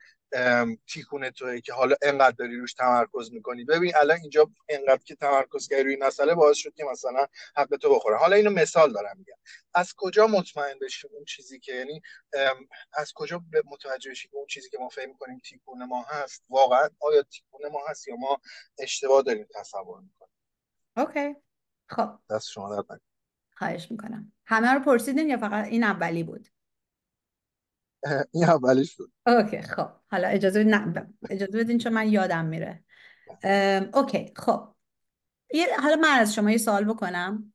تیکون توئه که حالا انقدر داری روش تمرکز میکنی؟ ببین الان اینجا انقدر که تمرکز کردی روی مسئله باعث شد که مثلا حق تو بخوره. حالا اینو مثال دارم میگم. از کجا مطمئن بشیم اون چیزی که، یعنی از کجا متوجه بشیم اون چیزی که ما فکر میکنیم تیکون ما هست واقعا آیا تیکون ما هست یا ما اشتباه داریم تصور میکنیم؟ اوکی. خب دست شما درد نکنه. خواهش میکنم. همه رو پرسیدین یا فقط این اولی بود؟ این اولیش بود. اوکی. خب حالا اجازه بدین چون من یادم میره. اوکی. خب حالا من از شما یه سوال بکنم.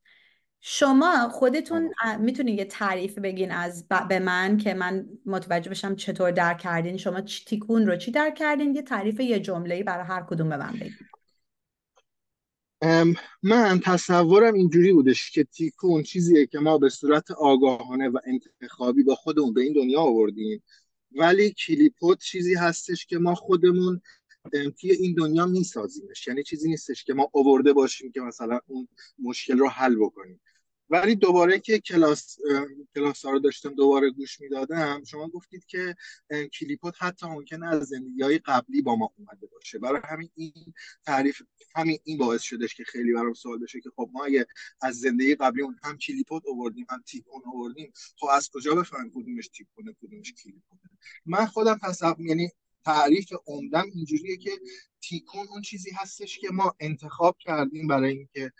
شما خودتون میتونید یه تعریف بگین از به من که من متوجه بشم چطور درک کردین؟ شما تیکون رو چی درک کردین؟ یه تعریف یه جمله‌ای برای هر کدوم به من بگین. من تصورم اینجوری بودش که تیکون چیزیه که ما به صورت آگاهانه و انتخابی با خودمون به این دنیا آوردیم، ولی کلیپوت چیزی هستش که ما خودمون توی این دنیا میسازیمش. یعنی چیزی نیستش که ما آورده باشیم که مثلا اون مشکل رو حل بکنیم. ولی دوباره که کلاس ها رو داشتم دوباره گوش میدادم، شما گفتید که کلیپوت حتی ممکنه از زندگی های قبلی با ما اومده باشه. برای همین این تعریف، همین این باعث شدش که خیلی برام سوال بشه که خب ما اگه از زندگی قبلی اون هم کلیپوت آوردیم هم تیکون آوردیم، خب از کجا بفهمیم کدومش تیکونه کدومش کلیپوته؟ من خودم یعنی تعریف عمدم اینجوریه که تیکون اون چیزی هستش که ما انتخاب کردیم برای اینکه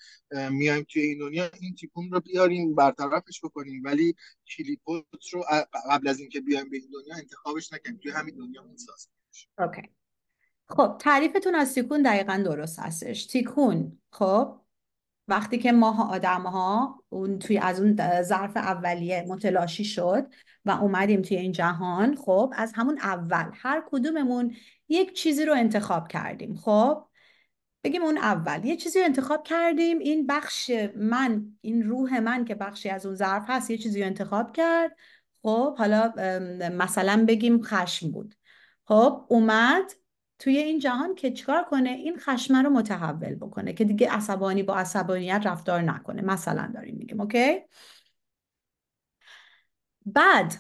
میایم توی این دنیا این تیکون رو بیاریم برطرفش بکنیم، ولی کلیپوت رو قبل از اینکه بیایم به این دنیا انتخابش نکنیم، توی همین دنیا میسازیم. اوکی. خب تعریفتون از تیکون دقیقا درست هستش. تیکون خب وقتی که ما آدم ها از اون ظرف اولیه متلاشی شد و اومدیم توی این جهان، خب از همون اول هر کدوممون یک چیزی رو انتخاب کردیم. خب بگیم اون اول یه چیزی رو انتخاب کردیم، این بخش من، این روح من که بخشی از اون ظرف هست یه چیزی رو انتخاب کرد. خب حالا مثلا بگیم خشم بود. خب اومد توی این جهان که چیکار کنه؟ این خشم رو متحول بکنه که دیگه عصبانی با عصبانیت رفتار نکنه، مثلا داریم میگیم. اوکی. بعد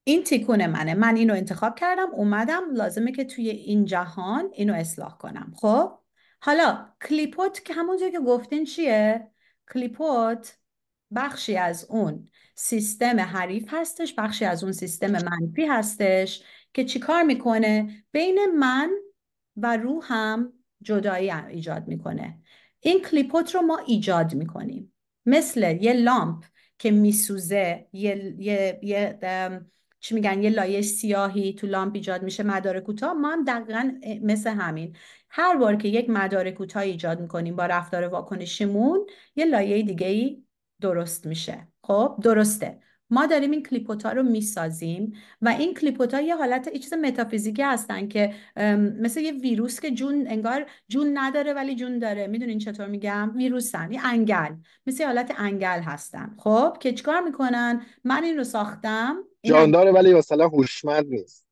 این تیکون منه، من اینو انتخاب کردم، اومدم لازمه که توی این جهان اینو اصلاح کنم. خب حالا کلیپوت که همونجور که گفتین چیه؟ کلیپوت بخشی از اون سیستم حریف هستش، بخشی از اون سیستم منفی هستش که چیکار میکنه؟ بین من و روحم جدایی ایجاد میکنه. این کلیپوت رو ما ایجاد میکنیم، مثل یه لامپ که میسوزه، چی میگن، یه لایه سیاهی تو لامپ ایجاد میشه، مدار کوتاه. ما هم دقیقا مثل همین، هر بار که یک مدار کوتاه ایجاد میکنیم با رفتار واکنشیمون، یه لایه دیگه ای درست میشه. خب درسته، ما داریم این کلیپوتا رو میسازیم و این کلیپوتا یه حالت چیز متافیزیکی هستن که مثل یه ویروس که انگار جون نداره ولی جون داره. میدونین چطور میگم؟ ویروسن، یه انگل، مثل حالت انگل هستن. خب که چیکار میکنن؟ من این رو ساختم، این جانداره ولی مثلا هوشمند نیست.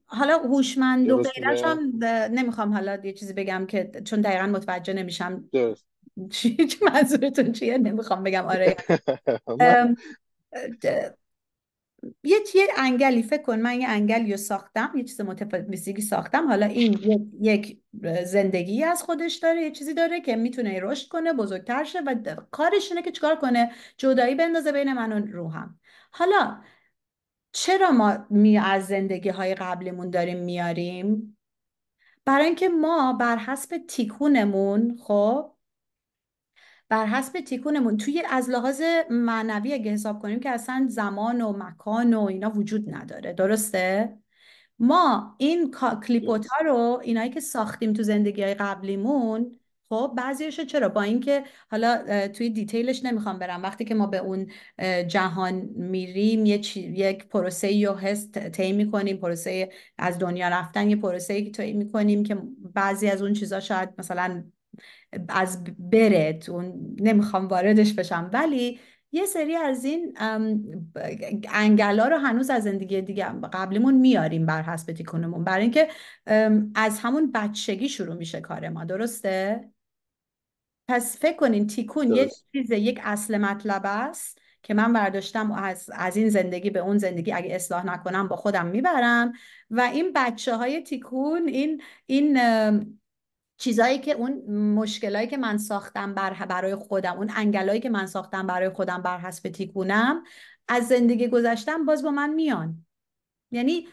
حالا هوشمند و درست غیرش میگم؟ هم نمیخوام حالا یه چیزی بگم که چون دقیقا متوجه نمیشم درست. چی منظورتون چیه، نمیخوام بگم آره. من ام، د- یه انگلی فکر کن، من یه انگلی رو ساختم، یه چیز متافیزیکی ساختم. حالا این یک زندگی از خودش داره، یه چیزی داره که میتونه رشد کنه، بزرگتر شه و کارش اینه که چیکار کنه؟ جدایی بندازه بین من و روحم. حالا چرا ما از زندگی های قبلیمون داریم میاریم؟ برای اینکه ما بر حسب تیکونمون، خب بر حسب تیکونمون توی از لحاظ معنوی اگه حساب کنیم که اصلا زمان و مکان و اینا وجود نداره، درسته؟ ما این کلیپوت ها رو، اینایی که ساختیم تو زندگی های قبلیمون، خب بعضیشو چرا، با اینکه حالا توی دیتیلش نمیخوام برم، وقتی که ما به اون جهان میریم یک پروسه یا حس طی میکنیم، پروسه از دنیا رفتن، یه پروسه که طی میکنیم که بعضی از اون چیزا شاید مثلا از بره، نمیخوام واردش بشم، ولی یه سری از این انگلا رو هنوز از زندگی دیگه قبلیمون میاریم بر حسب تیکونمون، برای اینکه از همون بچگی شروع میشه کار ما، درسته؟ پس فکر کنین تیکون یه درست. چیز، یک اصل مطلب است که من برداشتم از این زندگی به اون زندگی، اگه اصلاح نکنم با خودم میبرم. و این بچه های تیکون، این چیزایی که اون مشکلایی که من ساختم برای خودم، اون انگلایی که من ساختم برای خودم بر حسب تیکونم، از زندگی گذشتم باز با من میان. یعنی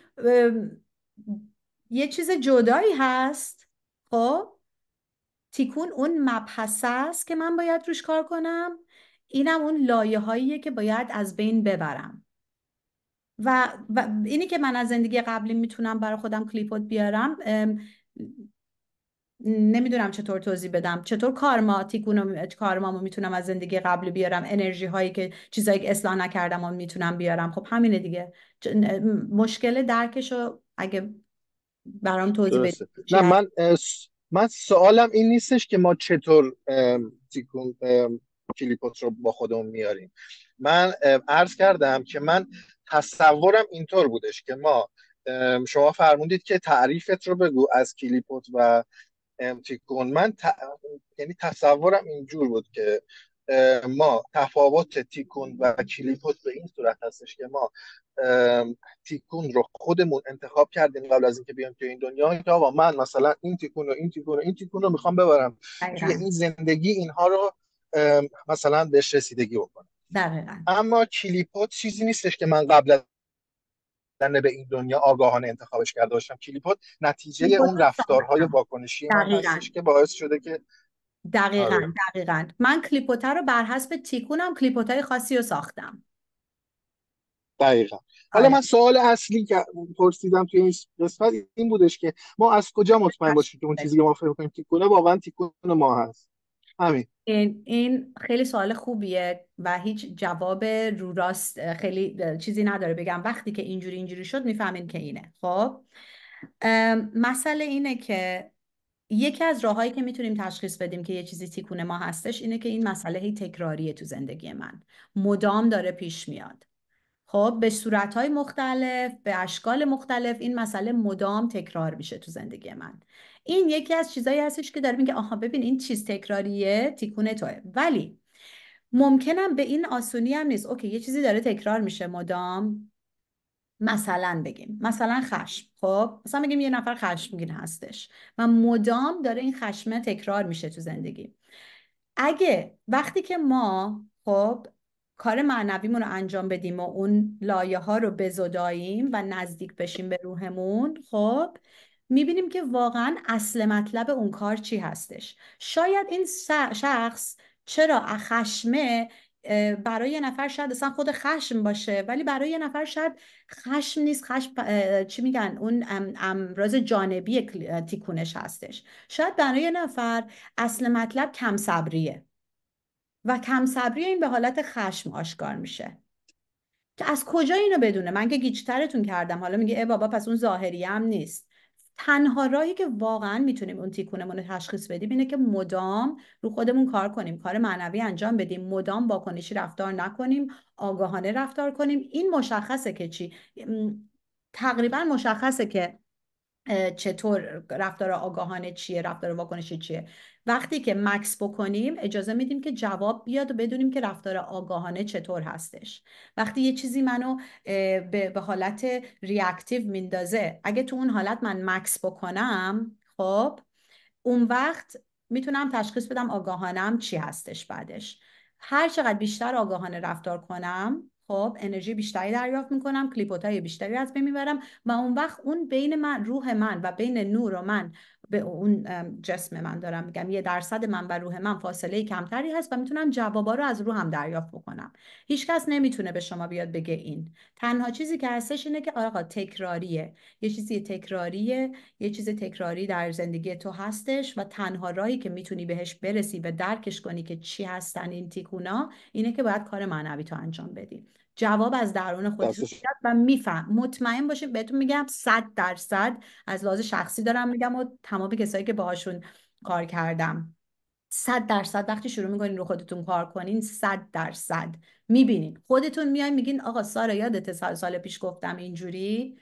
یه چیز جدایی هست، خب تیکون اون مبحث است که من باید روش کار کنم، اینم اون لایه هاییه که باید از بین ببرم. و اینی که من از زندگی قبلی میتونم برای خودم کلیپوت بیارم، نمیدونم چطور توضیح بدم، چطور کارمامو میتونم از زندگی قبلی بیارم، انرژی هایی که چیزایی که اصلاح نکردم و میتونم بیارم. خب همینه دیگه. مشکل درکشو اگه برام توضیح بدید درسته. چی نه، هست. من سوالم این نیستش که ما چطور تیکون کلیپوت رو با خودمون میاریم. من عرض کردم که من تصورم اینطور بودش که ما شما فرمودید که تعریفت رو بگو از کلیپوت و تیکون. یعنی تصورم اینجور بود که ما تفاوت تیکون و کلیپوت به این صورت هستش که ما تیکون رو خودمون انتخاب کردیم قبل از اینکه بیایم توی این دنیا، که آقا من مثلا این تیکون و این تیکون و این تیکون رو میخوام ببرم توی دقیقا. این زندگی، اینها رو مثلا بهش رسیدگی بکنم. دقیقا. اما کلیپوت چیزی نیستش که من قبل از به این دنیا آگاهانه انتخابش کرده باشم. کلیپوت نتیجه اون کلیپوتو رفتارهای ساختم. واکنشی من دقیقا. هستش که باعث شده که آره. دقیقا من کلیپوته رو بر حسب تیکونم کلیپوتای خاصی رو ساختم. دقیقا. حالا آره. من سوال اصلی که پرسیدم توی این قسمت این بودش که ما از کجا مطمئن باشیم که اون چیزی که ما فکر کنیم تیکونه واقعا تیکون ما هست. همین. این خیلی سوال خوبیه و هیچ جواب رو راست خیلی چیزی نداره بگم. وقتی که اینجوری شد میفهمین که اینه. خب مسئله اینه که یکی از راههایی که میتونیم تشخیص بدیم که یه چیزی تیکون ما هستش اینه که این مسئله هی تکراریه تو زندگی من، مدام داره پیش میاد. خب به صورتهای مختلف، به اشکال مختلف این مسئله مدام تکرار میشه تو زندگی من. این یکی از چیزایی هستش که داره میگه آها ببین این چیز تکراریه، تیکونه توه. ولی ممکنم به این آسونی هم نیست. اوکی، یه چیزی داره تکرار میشه مدام. مثلا بگیم مثلا خشم، خب مثلا بگیم یه نفر خشمگین هستش و مدام داره این خشمه تکرار میشه تو زندگی. اگه وقتی که ما خب کار معنویمون رو انجام بدیم و اون لایه ها رو بزداییم و نزدیک بشیم به روحمون، خب میبینیم که واقعا اصل مطلب اون کار چی هستش. شاید این شخص چرا خشمه، برای یه نفر شاید اصلا خود خشم باشه، ولی برای یه نفر شاید خشم نیست، خشم چی میگن اون امراض جانبی تیکونش هستش. شاید برای یه نفر اصل مطلب کم صبریه و کم صبری این به حالت خشم آشکار میشه. که از کجا اینو بدونه؟ من که گیجترتون کردم حالا میگه ای بابا پس اون ظاهری هم نیست. تنها راهی که واقعا میتونیم اون تیکونمون رو تشخیص بدیم اینه که مدام رو خودمون کار کنیم، کار معنوی انجام بدیم، مدام واکنشی رفتار نکنیم، آگاهانه رفتار کنیم. این مشخصه که چی، تقریبا مشخصه که چطور رفتار آگاهانه چیه، رفتار واکنشی چیه. وقتی که مکس بکنیم اجازه میدیم که جواب بیاد و بدونیم که رفتار آگاهانه چطور هستش. وقتی یه چیزی منو به حالت ریاکتیو میندازه، اگه تو اون حالت من مکس بکنم، خب اون وقت میتونم تشخیص بدم آگاهانم چی هستش بعدش. هر چقدر بیشتر آگاهانه رفتار کنم، خب انرژی بیشتری دریافت میکنم، کلیپوتای بیشتری از بین میبرم و اون وقت اون بین من، روح من و بین نور و من به اون جسم من دارم میگم 1% من و روح من فاصله کمتری هست و میتونم جوابا رو از روحم دریافت بکنم. هیچکس نمیتونه به شما بیاد بگه این. تنها چیزی که هستش اینه که آقا تکراریه، یه چیزی تکراریه، یه چیز تکراری در زندگی تو هستش و تنها راهی که میتونی بهش برسی و درکش کنی که چی هستن این تیکونا اینه که باید کار معنوی تو انجام بدی. جواب از درون خودت دستش و میفهم، مطمئن باشین، بهتون میگم 100% از لحاظ شخصی دارم میگم و تمام کسایی که باهاشون کار کردم، 100% وقتی شروع میکنین رو خودتون کار کنین 100% میبینین خودتون میاین میگین آقا سارا یادت سال پیش گفتم اینجوری،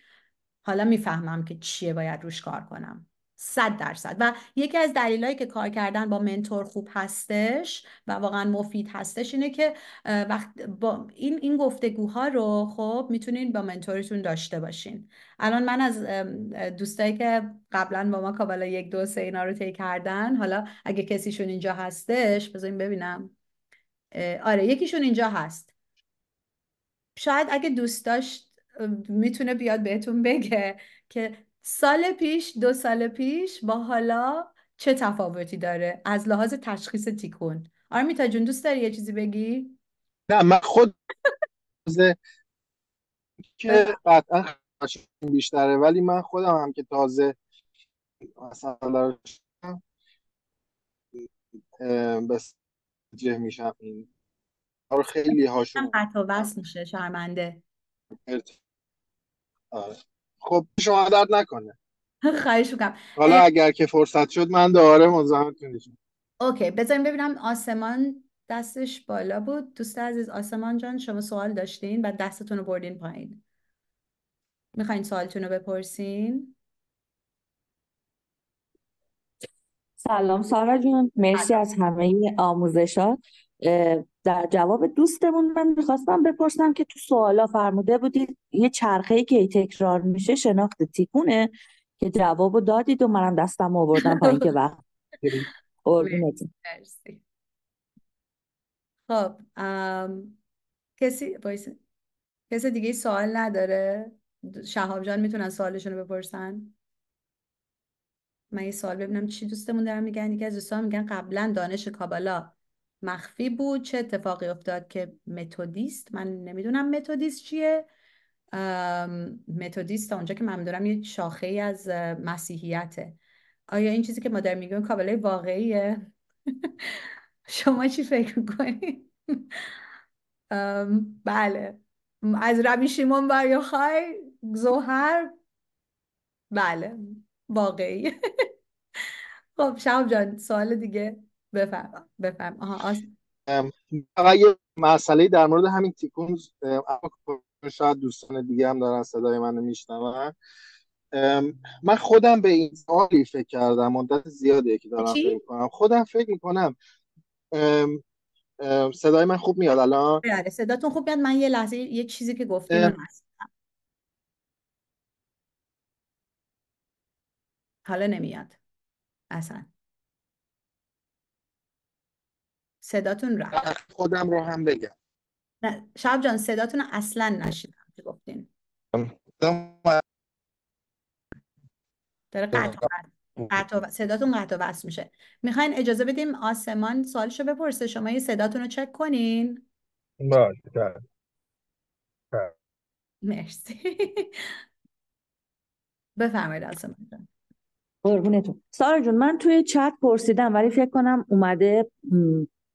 حالا میفهمم که چیه باید روش کار کنم. 100%. و یکی از دلایلی که کار کردن با منتور خوب هستش و واقعا مفید هستش اینه که وقت با این گفتگوها رو خب میتونین با منتورتون داشته باشین. الان من از دوستایی که قبلا با ما کابلا 1 2 3 اینا رو طی کردن، حالا اگه کسیشون اینجا هستش بذارین ببینم، آره یکیشون اینجا هست، شاید اگه دوست داشت میتونه بیاد بهتون بگه که سال پیش 2 سال پیش با حالا چه تفاوتی داره از لحاظ تشخیص تیکون. آرمیتا جون دوست داری یه چیزی بگی؟ نه، من خود که بفهم. قطعا خشم بیشتره، ولی من خودم هم که تازه مثلا بس جه میشم این رو خیلی هم هاشون قطع و وصل میشه، شرمنده. ارت- آره. خب شما درد نکنه. خواهش میکنم. حالا اگر که فرصت شد من دوباره مزاحمتون میشم. اوکی بذاریم ببینم، آسمان دستش بالا بود. دوست عزیز آسمان جان شما سوال داشتین و دستتون رو بردین پایین، میخواین سوالتون رو بپرسین؟ سلام سارا جون، مرسی از همه آموزشات. در جواب دوستمون من میخواستم بپرسم که تو سوالا فرموده بودید یه چرخه‌ای که تکرار میشه شناخت تیکونه، که جوابو دادید و منم دستم آوردم پایین که وقت قربونتون. مرسی. خب کسی دیگه سوال نداره؟ شهاب جان میتونن سوالشون رو بپرسن؟ من یه سوال ببینم چی دوستمون دارن میگن. یکی از دوستان میگن قبلا دانش کابالا مخفی بود، چه اتفاقی افتاد که متودیست؟ من نمیدونم متودیست چیه. متودیست تا اونجا که من میدونم یه شاخه ای از مسیحیته. آیا این چیزی که ما داریم میگیم کابالای واقعیه؟ شما چی فکر میکنید؟ بله، از ربی شیمون بر یوخای زوهر، بله واقعی. خب شهاب جان سوال دیگه بفرم بفرم. فقط یه مسئله در مورد همین تیکون، اما شاید دوستان دیگه هم دارن صدای منو میشنون. من خودم به این سوالی فکر کردم، مدت زیاده که دارم چی؟ فکر کنم. خودم فکر میکنم صدای من خوب میاد الان؟ بله صداتون خوب میاد. من یه لحظه یه چیزی که گفتین رو نشنیدم. حالا نمیاد اصلا، صداتون رفت. خودم رو هم بگم. نه شهاب جان صداتون رو اصلا نشیدم که گفتین. داره صداتون قطع و وصل میشه. میخواین اجازه بدیم آسمان سوالشو بپرسه، شما یه صداتون رو چک کنین. باشه. مرسی. بفرمایید آسمان جان. قربونتون. سارا جون من توی چت پرسیدم ولی فکر کنم اومده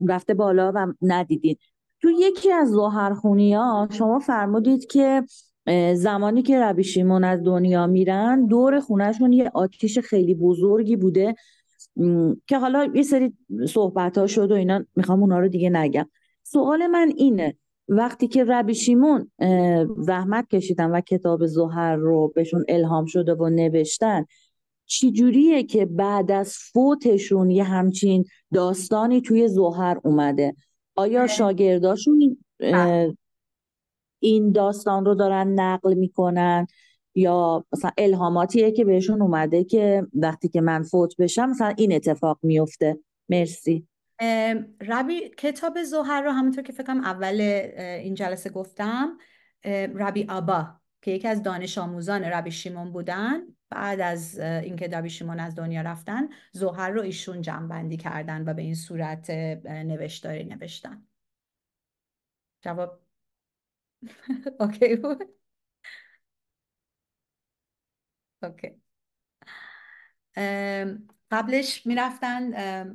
رفته بالا و ندیدین. تو یکی از ظهرخونی ها شما فرمودید که زمانی که ربی شیمون از دنیا میرن دور خونهشون یه آتیش خیلی بزرگی بوده، که حالا یه سری صحبت ها شد و اینا، میخوام اونا رو دیگه نگم. سوال من اینه، وقتی که ربی شیمون زحمت کشیدن و کتاب ظهر رو بهشون الهام شده و نوشتن، چی جوریه که بعد از فوتشون یه همچین داستانی توی ظهر اومده؟ آیا شاگرداشون این داستان رو دارن نقل میکنن یا مثلا الهاماتیه که بهشون اومده که وقتی که من فوت بشم مثلا این اتفاق میفته؟ مرسی. ربی کتاب زهر رو همونطور که فکرم اول این جلسه گفتم، ربی آبا که یکی از دانش آموزان ربی شیمون بودن، بعد از اینکه ربی شیمون از دنیا رفتن زهر رو ایشون جمع کردن و به این صورت نوشتاری نوشتن. جواب اوکی بود؟ اوکی. قبلش میرفتن،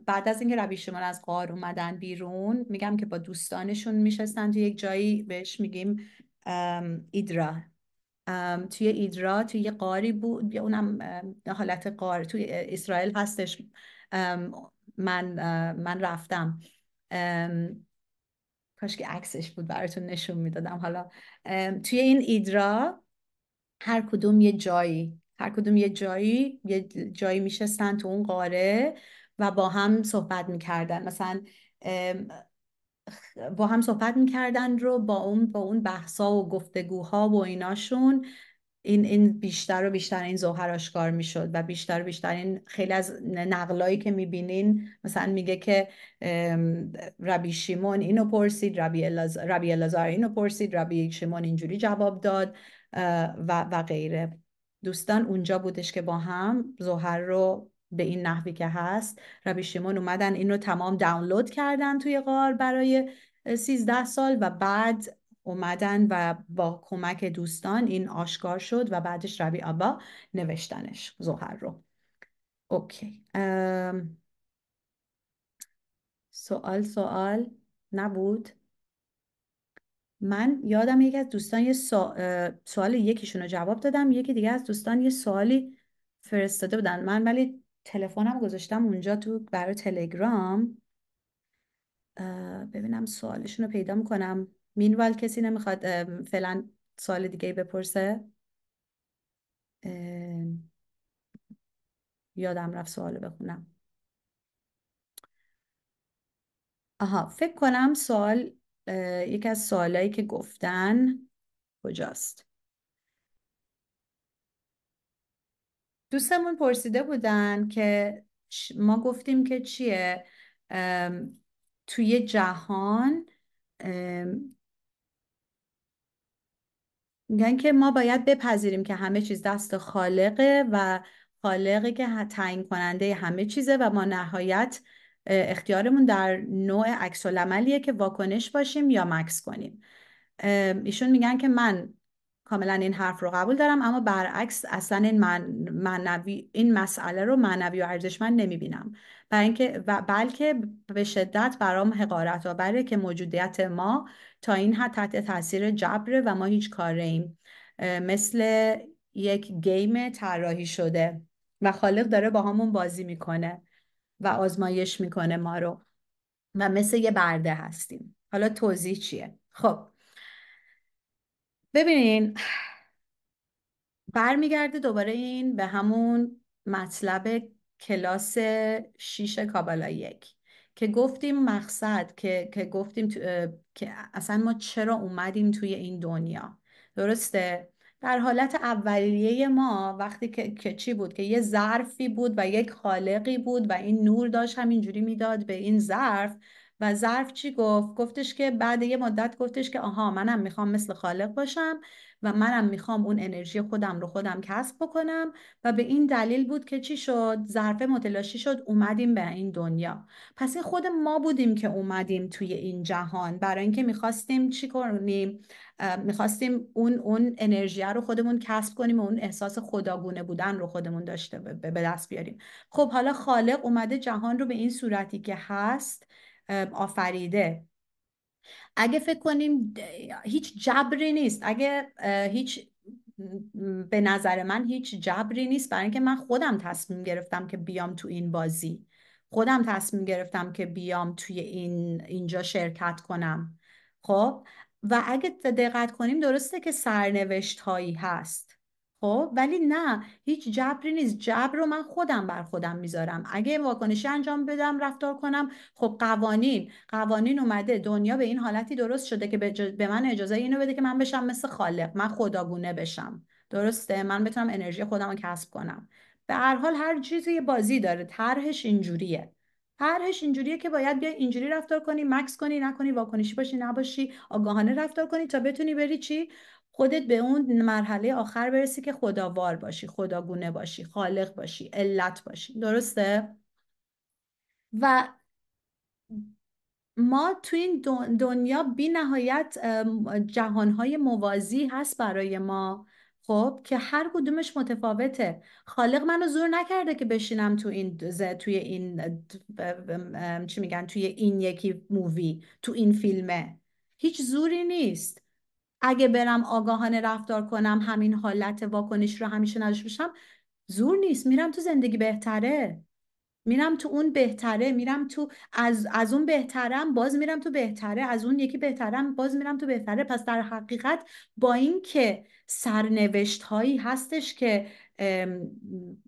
بعد از اینکه ربی شیمون از غار اومدن بیرون، میگم که با دوستانشون میشستن توی یک جایی بهش میگیم ایدرا. توی ایدرا توی یه غاری بود، یا اونم حالت غار توی اسرائیل هستش. من رفتم، کاش که عکسش بود براتون نشون میدادم. حالا توی این ایدرا هر کدوم یه جایی میشستن تو اون قاره و با هم صحبت میکردن. مثلا با هم صحبت میکردن رو با اون بحثا و گفتگوها و ایناشون این بیشتر و بیشتر این ظاهر آشکار میشد و بیشتر و بیشتر این خیلی از نقلایی که میبینین، مثلا میگه که ربی شیمون اینو پرسید، ربی الازار اینو پرسید، ربی شیمون اینجوری جواب داد و غیره. دوستان اونجا بودش که با هم ظهر رو به این نحوی که هست ربی شیمون اومدن این رو تمام دانلود کردن توی غار برای 13 سال و بعد اومدن و با کمک دوستان این آشکار شد و بعدش ربی آبا نوشتنش ظهر رو. اوکی. سوال نبود. من یادم یکی از دوستان یه سوال یکیشون رو جواب دادم، یکی دیگه از دوستان یه سوالی فرستاده بودن من، ولی تلفنم گذاشتم اونجا تو برای تلگرام. ببینم سوالشون رو پیدا میکنم. مینوال کسی نمیخواد فعلا سوال دیگه بپرسه؟ یادم رفت سوال بخونم. آها، فکر کنم سوال یکی از سوالایی که گفتن کجاست؟ دوستمون پرسیده بودن که ما گفتیم که چیه توی جهان، میگن که ما باید بپذیریم که همه چیز دست خالقه و خالقی که تعیین کننده همه چیزه و ما نهایت اختیارمون در نوع عکس العملیه که واکنش باشیم یا مکث کنیم. ایشون میگن که من کاملا این حرف رو قبول دارم، اما برعکس اصلا این مسئله رو معنوی و ارزشمند نمیبینم، برای اینکه بلکه به شدت برام حقارت آوره که موجودیت ما تا این حد تحت تاثیر جبره و ما هیچ کاره ایم، مثل یک گیم طراحی شده و خالق داره با همون بازی میکنه و آزمایش میکنه ما رو و مثل یه برده هستیم. حالا توضیح چیه؟ خب ببینین، برمیگرده دوباره این به همون مطلب کلاس 6 کابالا 1 که گفتیم مقصد که گفتیم که اصلا ما چرا اومدیم توی این دنیا. درسته؟ در حالت اولیه ما وقتی که چی بود؟ که یه ظرفی بود و یک خالقی بود و این نور داشت همینجوری میداد به این ظرف و ظرف چی گفت؟ گفتش که بعد یه مدت گفتش که آها منم میخوام مثل خالق باشم و منم میخوام اون انرژی خودم رو خودم کسب بکنم و به این دلیل بود که چی شد؟ ظرف متلاشی شد، اومدیم به این دنیا. پس این خود ما بودیم که اومدیم توی این جهان برای اینکه میخواستیم چی کنیم؟ میخواستیم اون انرژی رو خودمون کسب کنیم و اون احساس خداگونه بودن رو خودمون داشته به دست بیاریم. خب حالا خالق اومده جهان رو به این صورتی که هست آفریده. اگه فکر کنیم هیچ جبری نیست، اگه به نظر من هیچ جبری نیست، برای اینکه من خودم تصمیم گرفتم که بیام تو این بازی، خودم تصمیم گرفتم که بیام توی اینجا شرکت کنم. خب و اگه دقت کنیم درسته که سرنوشت هایی هست، خب ولی نه، هیچ جبری نیست. جبر رو من خودم بر خودم میذارم. اگه واکنشی انجام بدم، رفتار کنم، خب قوانین اومده، دنیا به این حالتی درست شده که به من اجازه اینو بده که من بشم مثل خالق، من خداگونه بشم. درسته؟ من بتونم انرژی خودم رو کسب کنم. به هر حال هر چیزی یه بازی داره، طرحش اینجوریه. طرحش اینجوریه که باید بیا اینجوری رفتار کنی، مکس کنی نکنی، واکنشی باشی نباشی، آگاهانه رفتار کنی تا بتونی بری چی خودت به اون مرحله آخر برسی که خداوار باشی، خداگونه باشی، خالق باشی، علت باشی. درسته؟ و ما تو این دنیا بی نهایت جهانهای موازی هست برای ما، خب که هر کدومش متفاوته. خالق منو زور نکرده که بشینم توی این چی میگن، توی این یکی مووی، تو این فیلمه. هیچ زوری نیست. اگه برم آگاهانه رفتار کنم، همین حالت واکنش رو همیشه نداشته باشم، زور نیست. میرم تو زندگی بهتره، میرم تو اون بهتره، میرم تو از اون بهترم، باز میرم تو بهتره، از اون یکی بهترم، باز میرم تو بهتره. پس در حقیقت با این که سرنوشت هایی هستش که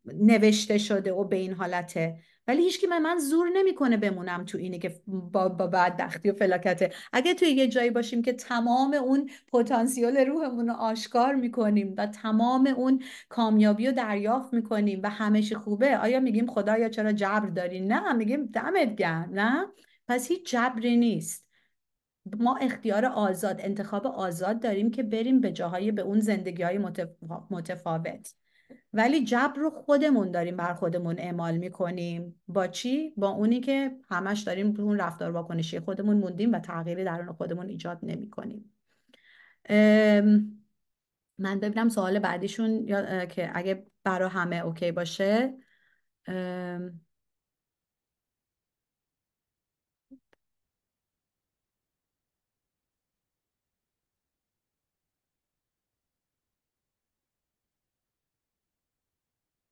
نوشته شده و به این حالته، ولی هیچکی من زور نمیکنه بمونم تو اینی که با بدبختی و فلاکته. اگه توی یه جایی باشیم که تمام اون پتانسیل روحمون رو آشکار میکنیم و تمام اون کامیابی رو دریافت میکنیم و همه چی خوبه، آیا میگیم خدایا چرا جبر داری؟ نه، میگیم دمت گرم. نه، پس هیچ جبری نیست. ما اختیار آزاد، انتخاب آزاد داریم که بریم به جاهای، به اون زندگی های متفاوت. ولی جبر رو خودمون داریم بر خودمون اعمال میکنیم. با چی؟ با اونی که همش داریم اون رفتار واکنشی خودمون موندیم و تغییری درون خودمون ایجاد نمیکنیم. من ببینم سوال بعدیشون که اگه برا همه اوکی باشه.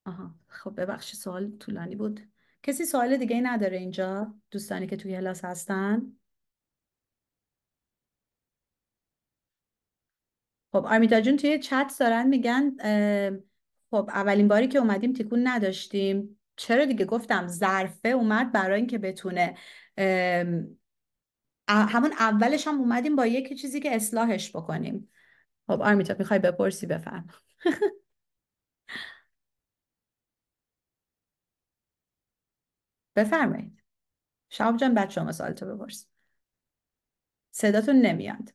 آها، خب ببخشید سوال طولانی بود. کسی سوال دیگه ای نداره اینجا؟ دوستانی که توی کلاس هستن؟ خب آرمیتا جون توی چت دارن میگن خب اولین باری که اومدیم تیکون نداشتیم. چرا دیگه؟ گفتم ظرفه اومد برای اینکه بتونه همون اولش هم اومدیم با یک چیزی که اصلاحش بکنیم. خب آرمیتا میخوای بپرسی؟ بفهم. بفرمایید شهاب جان، بعد شما سوالتو بپرس. صداتون نمیاد.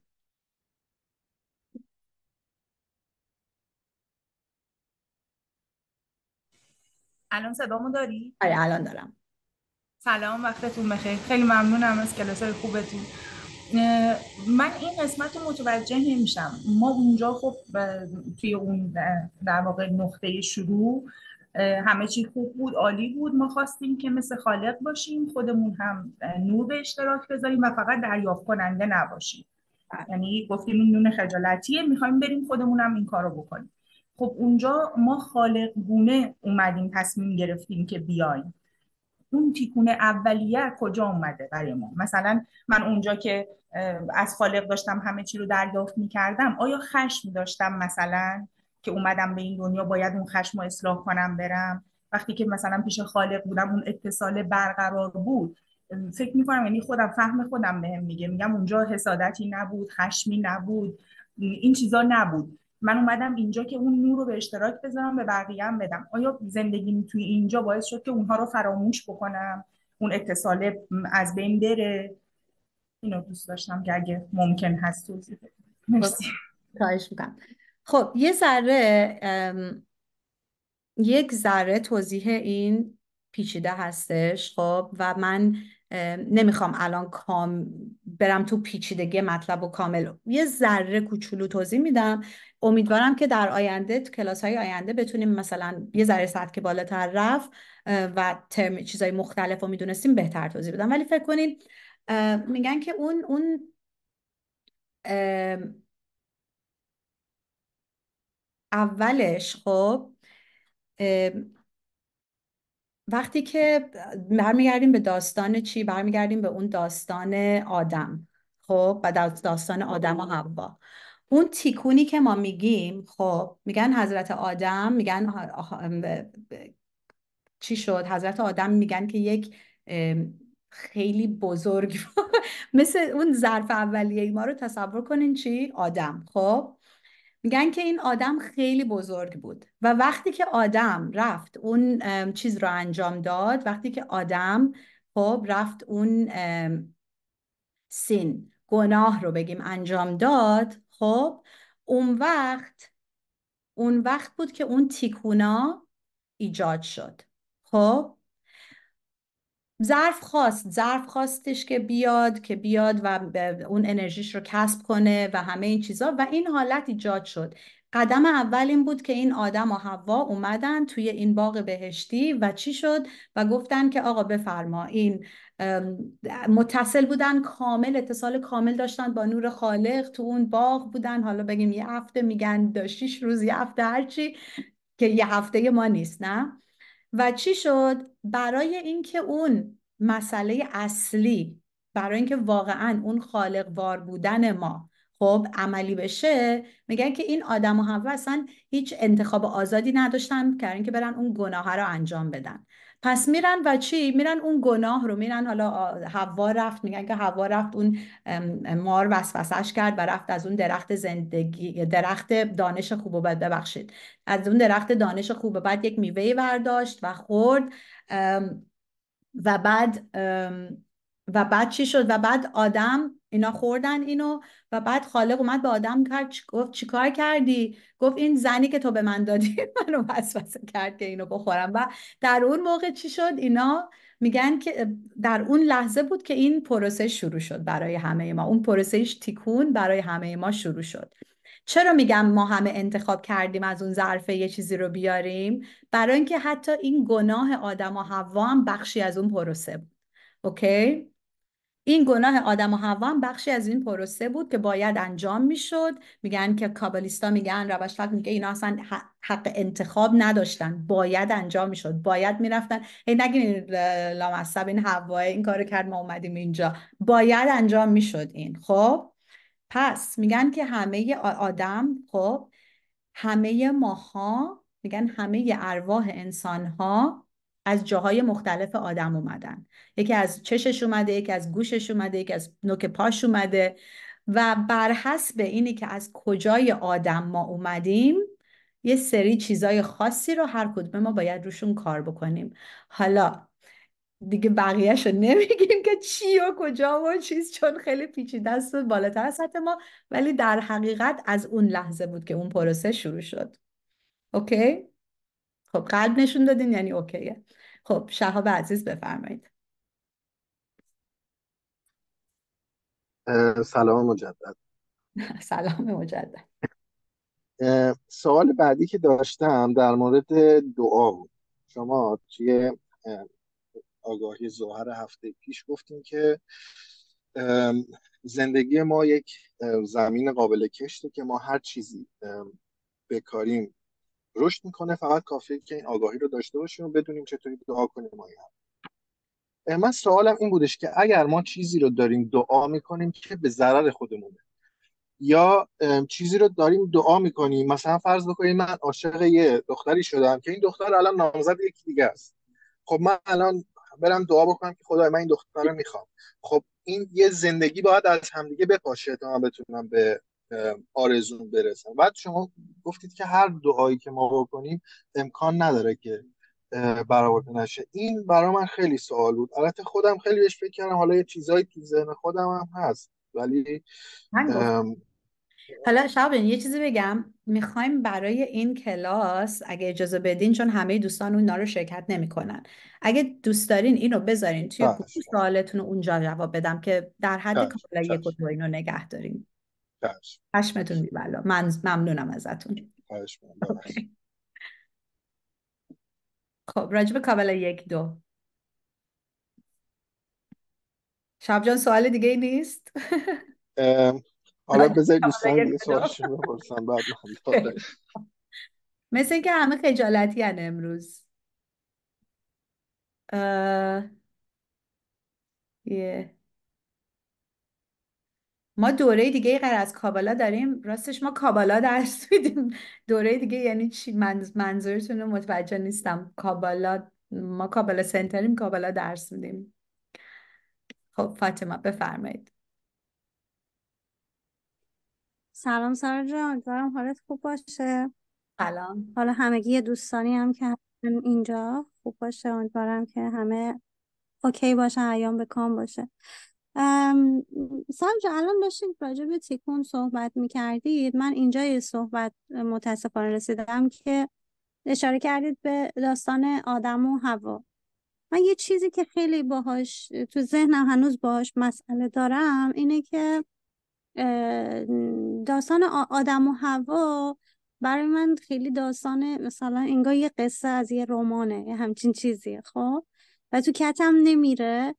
الان صدامو داری؟ آره الان دارم. سلام، وقتتون بخیر. خیلی ممنونم از کلاسای خوبتون. من این قسمت رو متوجه نمیشم. ما اونجا خب توی اون در واقع نقطه شروع همه چی خوب بود، عالی بود. ما خواستیم که مثل خالق باشیم، خودمون هم نور به اشتراک بذاریم و فقط دریافت کننده نباشیم. یعنی گفتیم این نون خجالتیه، میخوایم بریم خودمون هم این کارو بکنیم. خب اونجا ما خالق گونه اومدیم تصمیم گرفتیم که بیایم. اون تیکونه اولیه کجا اومده برای ما؟ مثلا من اونجا که از خالق داشتم همه چی رو دریافت میکردم، آیا خشم داشتم مثلا که اومدم به این دنیا باید اون خشم رو اصلاح کنم برم؟ وقتی که مثلا پیش خالق بودم اون اتصال برقرار بود، فکر میکنم یعنی خودم فهم خودم بهم میگم اونجا حسادتی نبود، خشمی نبود، این چیزا نبود. من اومدم اینجا که اون نور رو به اشتراک بذارم، به بقیه هم بدم. آیا زندگی توی اینجا باعث شد که اونها رو فراموش بکنم، اون اتصال از بین بره؟ اینو دوست داشتم که اگه ممکن هست توضیح بدید. مرسی. خواهش میکنم. خب یک ذره توضیح این پیچیده هستش. خب و من نمیخوام الان برم تو پیچیدگی مطلب و کامل، یه ذره کوچولو توضیح میدم. امیدوارم که در آینده تو کلاس های آینده بتونیم مثلا یه ذره سطح بالاتر رفت و چیزای مختلف رو میدونستیم بهتر توضیح بدم. ولی فکر کنین میگن که اون اولش، خب وقتی که برمیگردیم به داستان چی؟ برمیگردیم به اون داستان آدم، خب و داستان آدم و حوا. اون تیکونی که ما میگیم، خب میگن حضرت آدم، میگن چی شد؟ حضرت آدم میگن که یک خیلی بزرگ مثل اون ظرف اولیه ما رو تصور کنین چی؟ آدم. خب میگن که این آدم خیلی بزرگ بود و وقتی که آدم رفت اون چیز رو انجام داد، وقتی که آدم خب رفت اون سین گناه رو بگیم انجام داد، خب اون وقت بود که اون تیکونا ایجاد شد. خب ظرف خواستش که بیاد و اون انرژیش رو کسب کنه و همه این چیزا و این حالت ایجاد شد. قدم اول این بود که این آدم و حوا اومدن توی این باغ بهشتی و چی شد و گفتن که آقا بفرما. این متصل بودن، کامل اتصال کامل داشتن با نور خالق، تو اون باغ بودن. حالا بگیم یه هفته، میگن 6 روز، یه هفته، هرچی که یه هفته ما نیست، نه؟ و چی شد؟ برای اینکه اون مسئله اصلی، برای اینکه واقعا اون خالق وار بودن ما خب عملی بشه، میگن که این آدم و حوا اصلا هیچ انتخاب آزادی نداشتن که اینکه برن اون گناه رو انجام بدن. پس میرن و چی؟ میرن اون گناه رو میرن. حالا حوا رفت، میگن که حوا رفت اون مار وسوسش کرد و رفت از اون درخت زندگی، درخت دانش خوب و بد، ببخشید، از اون درخت دانش خوب و بد یک میوه برداشت و خورد. و بعد چی شد؟ و بعد آدم، اینا خوردن اینو و بعد خالق اومد به آدم کرد، گفت چیکار کردی؟ گفت این زنی که تو به من دادی منو وسوسه کرد که اینو بخورم. و در اون موقع چی شد؟ اینا میگن که در اون لحظه بود که این پروسه شروع شد برای همه ما. اون پروسهش تیکون برای همه ما شروع شد. چرا میگم ما همه انتخاب کردیم از اون ظرفه یه چیزی رو بیاریم؟ برای اینکه حتی این گناه آدم و حوا هم بخشی از اون پروسه بود. اوکی؟ این گناه آدم و حوا هم بخشی از این پروسه بود که باید انجام میشد. میگن که کابالیستا میگن، روش فقط میگه اینا اصلا حق انتخاب نداشتن، باید انجام میشد، باید میرفتن. هی نگین لامصب این حوا این کارو کرد ما اومدیم اینجا، باید انجام میشد این. خب پس میگن که همه آدم، خب همه ماها، میگن همه ارواح انسانها از جاهای مختلف آدم اومدن. یکی از چشش اومده، یکی از گوشش اومده، یکی از نوک پاش اومده و بر حسب اینی که از کجای آدم ما اومدیم یه سری چیزای خاصی رو هر کدوم ما باید روشون کار بکنیم. حالا دیگه بقیهش رو نمیگیم که چی و کجا و چیز، چون خیلی پیچیده است و بالاتر از سطح ما، ولی در حقیقت از اون لحظه بود که اون پروسه شروع شد. اوکی؟ خب قلب نشون دادین یعنی اوکیه. خب شهاب عزیز بفرمایید. سلام مجدد. سلام مجدد. سوال بعدی که داشتم در مورد دعا بود. شما توی آگاهی ظهر هفته پیش گفتیم که زندگی ما یک زمین قابل کشته که ما هر چیزی بکاریم رشد میکنه، فقط کافیه که این آگاهی رو داشته باشیم و بدونیم چطوری دعا کنیم. من سوالم این بودش که اگر ما چیزی رو داریم دعا میکنیم که به ضرر خودمونه، یا چیزی رو داریم دعا میکنیم، مثلا فرض بکنیم من عاشق یه دختری شدم که این دختر الان نامزد یکی دیگه است، خب من الان برم دعا بکنم که خدای من این دختر رو میخوام. خب این یه زندگی باید از همدیگه بپاشه تا من بتونم به آرزوم برسم. بعد شما گفتید که هر دعایی که ما بکنیم امکان نداره که برآورده نشه. این برای من خیلی سوال بود. البته خودم خیلی بهش فکر کردم، حالا یه چیزایی تو ذهن خودم هم هست، ولی من گفتم. حالا شابین یه چیزی بگم، میخوایم برای این کلاس اگه اجازه بدین، چون همه دوستان اون رو شرکت نمیکنن، اگه دوست دارین اینو بذارین توی گروه، سوالتون رو اونجا جواب بدم که در حد کاملا یک و دو اینو نگه داریم. چشمتون بی‌بلا. من ممنونم ازتون. خب راجب کابلا 1-2 شب جان سوال دیگه ای نیست؟ حالا بذارید دوستان دیگه سوالشون بپرسن بعد من. مثل اینکه همه خجالتی هن امروز. ما دوره دیگه غیر از کابالا داریم. راستش ما کابالا درس میدیم. دوره دیگه یعنی چی؟ منظورتون رو متوجه نیستم. کابالا، ما کابالا سنتریم، کابالا درس میدیم. خب فاطمه بفرمایید. سلام سارا جان، امیدوارم حالت خوب باشه. سلام. حالا همگی دوستانی هم که اینجا خوب باشه. امیدوارم که همه اوکی باشه، ایام به کام باشه. سانجا الان داشتید راجع به تیکون صحبت میکردید. من اینجا یه صحبت متاسفانه رسیدم که اشاره کردید به داستان آدم و حوا. من یه چیزی که خیلی باهاش تو ذهنم هنوز باهاش مسئله دارم اینه که داستان آدم و حوا برای من خیلی داستان مثلا انگار یه قصه از یه رمانه، یه همچین چیزیه. خب و تو کتم نمیره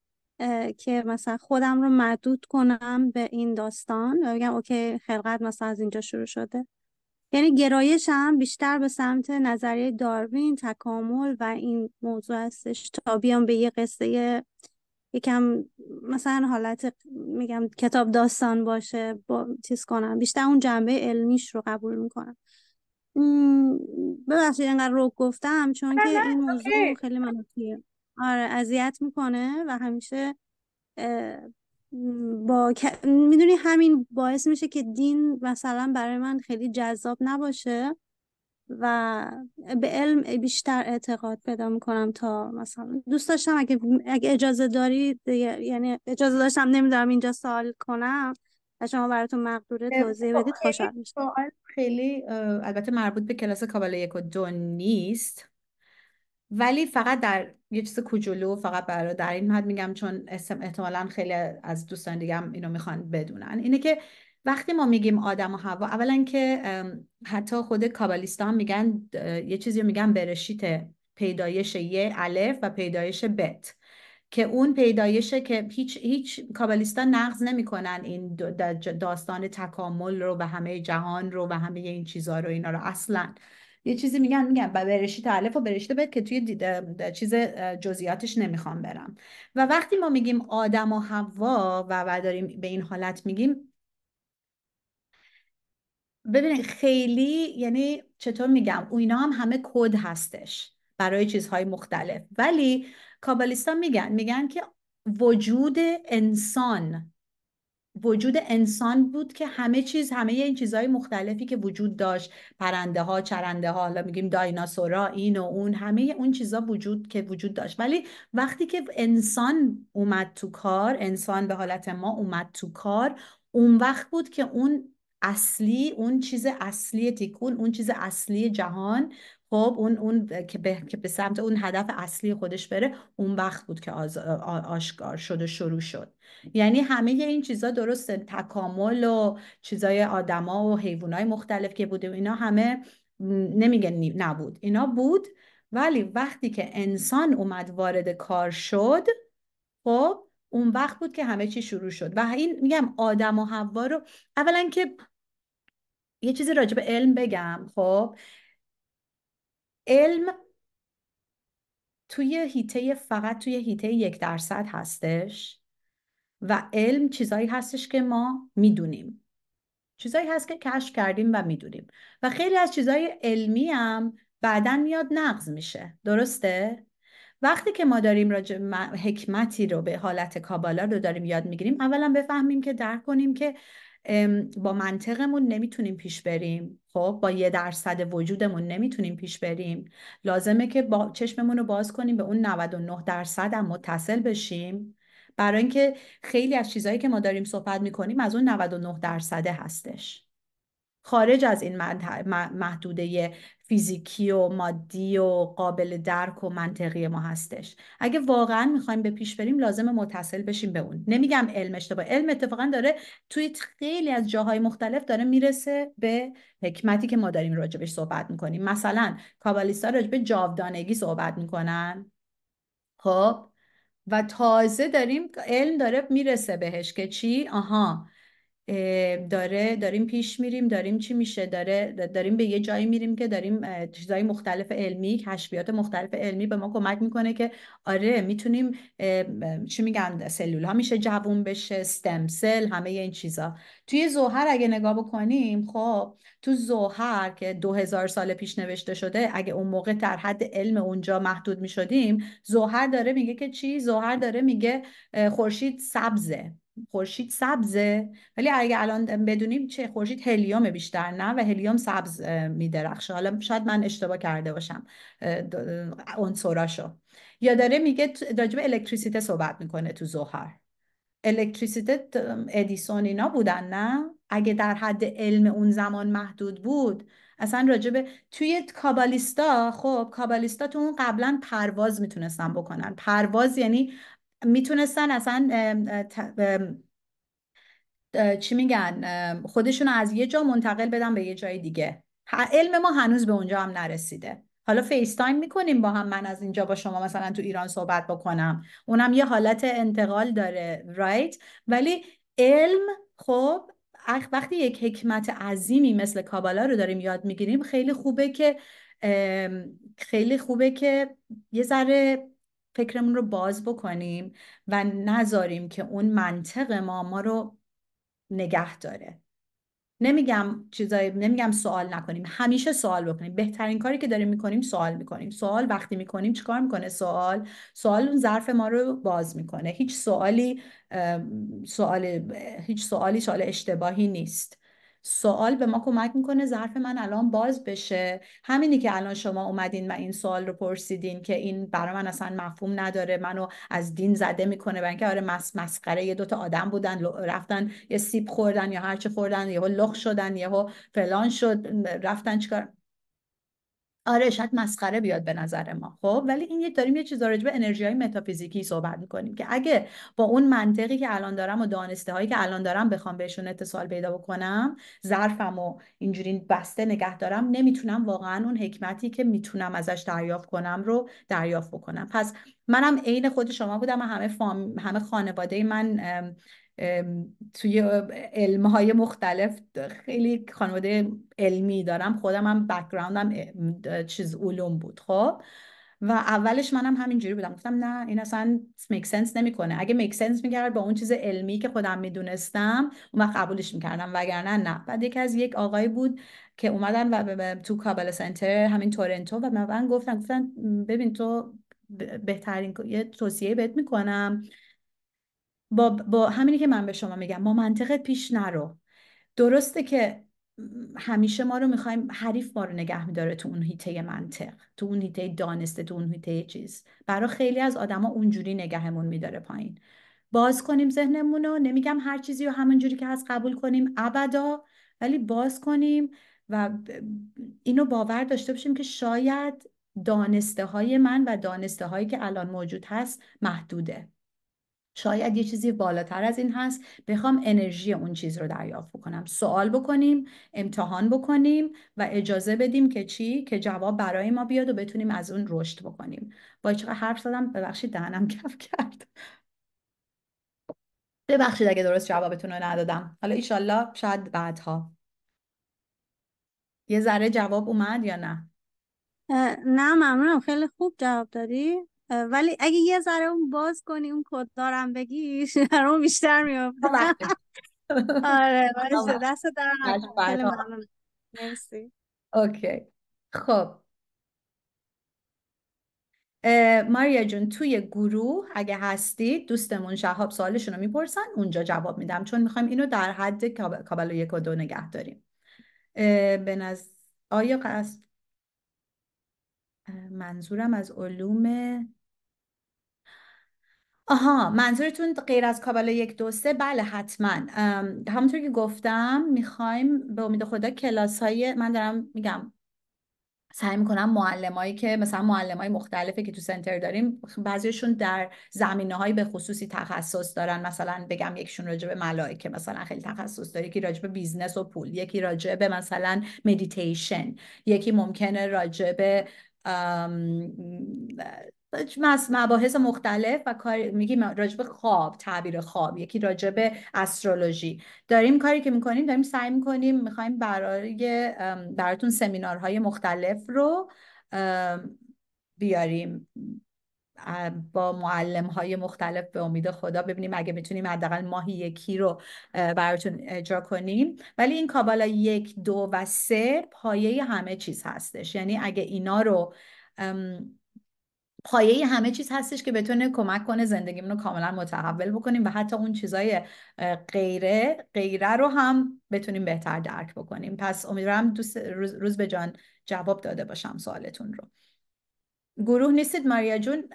که مثلا خودم رو محدود کنم به این داستان و بگم اوکی خلقت مثلا از اینجا شروع شده. یعنی گرایشم بیشتر به سمت نظریه داروین، تکامل و این موضوع هستش تا بیام به یه قصه یکم مثلا حالت میگم کتاب داستان باشه با چیز کنم، بیشتر اون جنبه علمیش رو قبول میکنم. ببخشید اینقدر رو گفتم چون که این موضوع اوکی. خیلی منفیه. آره اذیت میکنه و همیشه اه، میدونی همین باعث میشه که دین مثلا برای من خیلی جذاب نباشه و به علم بیشتر اعتقاد پیدا میکنم تا مثلا دوست داشتم اگه اجازه دارید یعنی اجازه داشتم نمیدونم اینجا سوال کنم و شما براتون مقدوره توضیح بدید خوشحال خیلی میشم. سوال خیلی البته مربوط به کلاس کابالا 1 و 2 نیست، ولی فقط در یه چیز کوچولو فقط برای در این حد میگم چون احتمالاً خیلی از دوستان دیگه هم اینو میخوان بدونن. اینه که وقتی ما میگیم آدم و حوا، اولا که حتی خود کابالیستا هم میگن یه چیزی رو میگن برشیت، پیدایش یه الف و پیدایش بت، که اون پیدایشه که هیچ کابالیستا نقض نمیکنن این داستان تکامل رو و همه جهان رو و همه این چیزا رو، اینا رو اصلا. یه چیزی میگن برشیت الف و برشیت بت که توی چیز جزئیاتش نمیخوام برم. و وقتی ما میگیم آدم و حوا و داریم به این حالت میگیم، ببینید خیلی یعنی چطور میگم، اینا هم همه کد هستش برای چیزهای مختلف، ولی کابالیستا میگن که وجود انسان وجود انسان بود که همه این چیزهای مختلفی که وجود داشت، پرنده ها، چرنده ها، حالا میگیم دایناسورا، این و اون، همه اون چیزا وجود داشت. ولی وقتی که انسان اومد تو کار، انسان به حالت ما اومد تو کار، اون وقت بود که اون چیز اصلی تیکون، اون چیز اصلی جهان، خب اون که به سمت اون هدف اصلی خودش بره، اون وقت بود که آشکار شد و شروع شد. یعنی همه این چیزا درسته، تکامل و چیزای آدما و حیوانای مختلف که بوده، اینا همه نمیگن نبود، اینا بود. ولی وقتی که انسان اومد وارد کار شد، خب اون وقت بود که همه چی شروع شد. و این میگم آدم و حوا رو، اولا که یه چیزی راجع به علم بگم. خب علم فقط توی هیته 1% هستش و علم چیزایی هستش که ما میدونیم، چیزایی هست که کشف کردیم و میدونیم، و خیلی از چیزای علمی هم بعداً میاد نقض میشه. درسته؟ وقتی که ما داریم حکمتی رو به حالت کابالا رو داریم یاد میگیریم، اولا بفهمیم که درک کنیم که با منطقمون نمیتونیم پیش بریم. خب با 1% وجودمون نمیتونیم پیش بریم. لازمه که با چشممون رو باز کنیم به اون 99% هم متصل بشیم، برای اینکه خیلی از چیزهایی که ما داریم صحبت میکنیم از اون 99% هستش، خارج از این محدوده فیزیکی و مادی و قابل درک و منطقی ما هستش. اگه واقعا میخوایم به پیش بریم لازم متصل بشیم به اون. نمیگم علم اشتباه، علم اتفاقا داره توی خیلی از جاهای مختلف داره میرسه به حکمتی که ما داریم راجبش صحبت میکنیم. مثلا کابالیستا راجب جاودانگی صحبت میکنن، خب و تازه علم داره میرسه بهش که چی؟ آها، داریم پیش میریم، داریم چی میشه، داریم به یه جایی میریم که داریم چیزای مختلف علمی، کشفیات مختلف علمی به ما کمک میکنه که آره میتونیم چی میگن، سلول ها میشه جوون بشه، استم سل، همه این چیزا. توی زوهر اگه نگاه بکنیم، خب تو زوهر که 2000 سال پیش نوشته شده، اگه اون موقع در حد علم اونجا محدود میشدیم، زوهر داره میگه که چی؟ زوهر داره میگه خورشید سبزه. خورشید سبزه، ولی اگه الان بدونیم چه خورشید هلیوم بیشتر، نه، و هلیوم سبز میدرخشه. حالا شاید من اشتباه کرده باشم عنصراشو. یا داره میگه راجع به الکتریسیته صحبت میکنه تو زحل. الکتریسیته ادیسون اینا بودن، نه؟ اگه در حد علم اون زمان محدود بود، اصلا راجبه توی کابالیستا، خب کابالیستا تو اون قبلا پرواز میتونستن بکنن. پرواز یعنی میتونستن اصلا چی میگن، خودشون از یه جا منتقل بدن به یه جای دیگه. علم ما هنوز به اونجا هم نرسیده. حالا فیس تایم میکنیم با هم، من از اینجا با شما مثلا تو ایران صحبت بکنم، اونم یه حالت انتقال داره، رایت؟ ولی علم، خب وقتی یک حکمت عظیمی مثل کابالا رو داریم یاد میگیریم، خیلی خوبه که یه ذره فکرمون رو باز بکنیم و نذاریم که اون منطق ما رو نگه داره. نمیگم سوال نکنیم، همیشه سوال بکنیم. بهترین کاری که داریم میکنیم سوال میکنیم. سوال وقتی میکنیم چیکار میکنه؟ سوال اون ظرف ما رو باز میکنه. هیچ سوالی سوال اشتباهی نیست. سوال به ما کمک میکنه ظرف من الان باز بشه. همینی که الان شما اومدین و این سوال رو پرسیدین که این برای من اصلا مفهوم نداره، منو از دین زده میکنه، برای اینکه آره مسخره یه دوتا آدم بودن رفتن یه سیب خوردن یا هرچی خوردن، یهو لخ شدن، یهو فلان شد، رفتن چیکار. آره شاید مسخره بیاد به نظر ما، خب ولی این داریم یه چیز راجع به انرژی های متافیزیکی صحبت میکنیم که اگه با اون منطقی که الان دارم و دانسته هایی که الان دارم بخوام بهشون اتصال پیدا بکنم، ظرفم و اینجوری بسته نگه دارم، نمیتونم واقعا اون حکمتی که میتونم ازش دریافت کنم رو دریافت بکنم. پس منم عین خود شما بودم و همه خانواده من توی علمهای مختلف، خیلی خانواده علمی دارم، خودم هم بک‌گراندم چیز علوم بود. خب و اولش منم همینجوری بودم، گفتم نه این اصلا میک سنس نمیکنه. اگه میک سنس میکرد با اون چیز علمی که خودم میدونستم، اون وقت قبولش میکردم، وگرنه نه. بعد یک آقای بود که اومدن و تو کابل سنتر همین تورنتو و من گفتن ببین تو بهترین یه توصیه بهت میکنم، با همینی که من به شما میگم، با منطقت پیش نرو. درسته که همیشه ما رو میخوایم، حریف ما رو نگه میداره تو اون هیته منطق، تو اون هیته دانسته، تو اون هیته چیز. برای خیلی از آدما اونجوری نگهمون میداره پایین. باز کنیم ذهنمون رو. نمیگم هر چیزی رو همونجوری که هست قبول کنیم ابدا، ولی باز کنیم و اینو باور داشته باشیم که شاید دانسته های من و دانسته هایی که الان موجود هست محدوده. شاید یه چیزی بالاتر از این هست، بخوام انرژی اون چیز رو دریافت بکنم. سوال بکنیم، امتحان بکنیم و اجازه بدیم که که جواب برای ما بیاد و بتونیم از اون رشد بکنیم. با چقدر حرف زدم، ببخشید دهنم کف کرد. ببخشید اگه درست جوابتون رو ندادم. حالا ایشالله شاید بعدها یه ذره جواب اومد یا نه. نه ممنونم، خیلی خوب جواب دادی. ولی اگه یه ذره اون باز کنی، اون کد دارم بگی، شما بیشتر میافته. آره باشه، دست در نکنه. خیلی ممنونم، مرسی. اوکی خب ماریا جون، توی گروه اگه هستید دوستمون شهاب سوالشون رو میپرسن، اونجا جواب میدم، چون میخوایم اینو در حد کابل 1 و 2 نگه داریم. آیا منظورم از علوم، آها منظورتون غیر از کابل 1 2 3؟ بله حتما. همونطور که گفتم میخوایم به امید خدا کلاس های، من دارم میگم سعی میکنم معلمایی که مثلا معلمای مختلفی که تو سنتر داریم، بعضیشون در زمینه‌های به خصوصی تخصص دارن. مثلا بگم یکیشون راجع به ملائکه مثلا خیلی تخصص داره، یکی راجع به بیزنس و پول، یکی راجع به مثلا مدیتیشن، یکی ممکنه راجع به مباحث مختلف و کار میگیم راجع به خواب، تعبیر خواب، یکی راجع به استرولوژی. داریم کاری که میکنیم، داریم سعی میکنیم، میخوایم براتون سمینارهای مختلف رو بیاریم با معلم‌های مختلف، به امید خدا ببینیم اگه میتونیم حداقل ماهی یکی رو براتون اجرا کنیم. ولی این کابالا 1 2 و 3 پایه همه چیز هستش. یعنی اگه اینا رو پایه همه چیز هستش که بتونه کمک کنه زندگیمون رو کاملا متحول بکنیم و حتی اون چیزای غیره رو هم بتونیم بهتر درک بکنیم. پس امیدوارم روز به جان جواب داده باشم سوالتون رو. گروه نیستید ماریا جون؟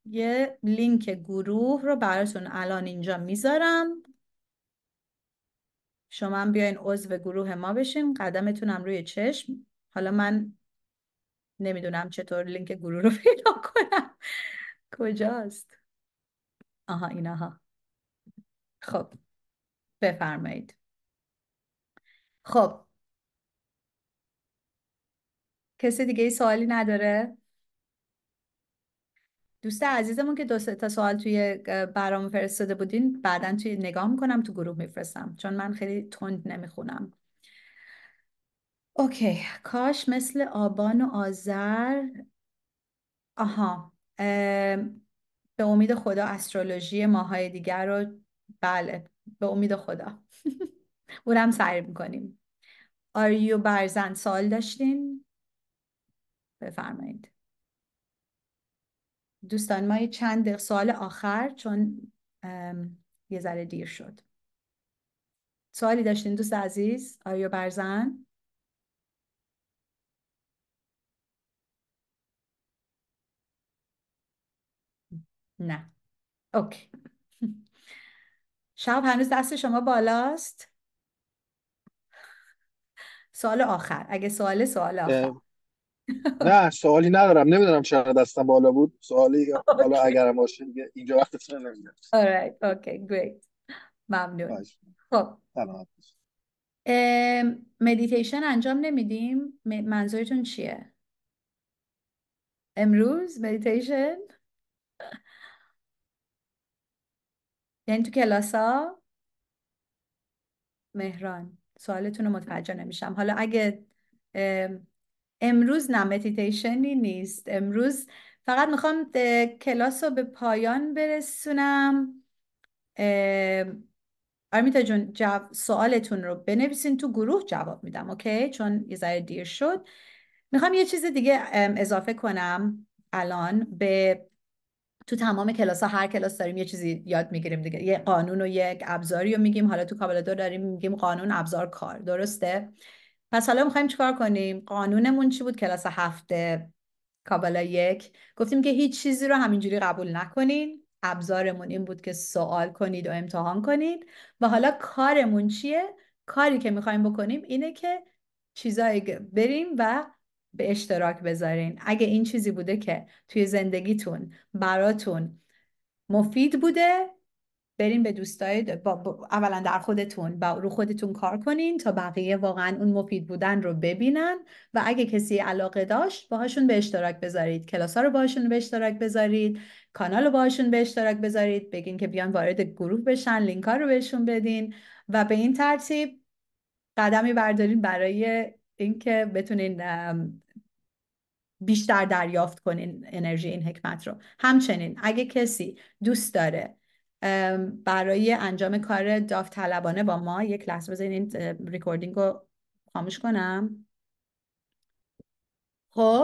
یه لینک گروه رو براتون الان اینجا میذارم، شما هم بیاین عضو گروه ما بشین، قدمتونم روی چشم. حالا من نمیدونم چطور لینک گروه رو پیدا کنم، کجاست؟ آها اینها. خب بفرمایید. خب کسی دیگه ای سوالی نداره؟ دوست عزیزمون که 2-3 تا سوال توی برام فرستاده بودین بعداً توی نگاه میکنم تو گروه میفرستم، چون من خیلی تند نمیخونم. اوکی، کاش مثل آبان و آذر. آها، به امید خدا استرولوژی ماهای دیگر رو، بله به امید خدا اونم سعی میکنیم. آریو برزن سوال داشتین؟ بفرمایید دوستان. ما چند دقیقه سوال آخر، چون یه ذره دیر شد. سوالی داشتین دوست عزیز؟ آریو برزن؟ نه. اوکی. شب هنوز دست شما بالاست؟ سوال آخر، اگه سوال آخر. نه سوالی ندارم، نمیدونم چرا دستم بالا بود، سوالی حالا اوکی. اگرم باشه دیگه اینجا وقتتون نمیگیرم. alright. اوکی great. ممنون. خب سلامت باشید. مدیتیشن انجام نمیدیم؟ منظورتون چیه؟ امروز مدیتیشن؟ یعنی تو کلاسا؟ مهران سوالتون رو متوجه نمیشم. حالا اگه امروز نه مدیتیشنی نیست، امروز فقط میخوام کلاس رو به پایان برسونم. آرمیتا جون سوالتون رو بنویسین تو گروه، جواب میدم. اوکی، چون یه ذره دیر شد. میخوام یه چیز دیگه اضافه کنم الان به تو تمام کلاس ها. هر کلاس داریم یه چیزی یاد میگیریم دیگه، یه قانون و یک ابزاری رو میگیم. حالا تو کابل 2 داریم میگیم قانون ابزار کار، درسته؟ پس حالا میخوایم چیکار کنیم؟ قانونمون چی بود کلاس 7 کابل 1؟ گفتیم که هیچ چیزی رو همینجوری قبول نکنین. ابزارمون این بود که سوال کنید و امتحان کنید. و حالا کارمون چیه؟ کاری که میخوایم بکنیم اینه که چیزایی بریم و به اشتراک بذارین. اگه این چیزی بوده که توی زندگیتون براتون مفید بوده، بریم به دوستای اولا در خودتون رو خودتون کار کنین تا بقیه واقعا اون مفید بودن رو ببینن. و اگه کسی علاقه داشت باهاشون به اشتراک بذارید، کلاس‌ها رو باهاشون به اشتراک بذارید، کانال رو باهاشون به اشتراک بذارید، بگین که بیان وارد گروه بشن، لینک‌ها رو بهشون بدین و به این ترتیب قدمی بردارین برای اینکه بتونین بیشتر دریافت کنین انرژی این حکمت رو. همچنین اگه کسی دوست داره برای انجام کار داوطلبانه با ما، یک لحظه بذارین این ریکوردینگ رو خاموش کنم. خب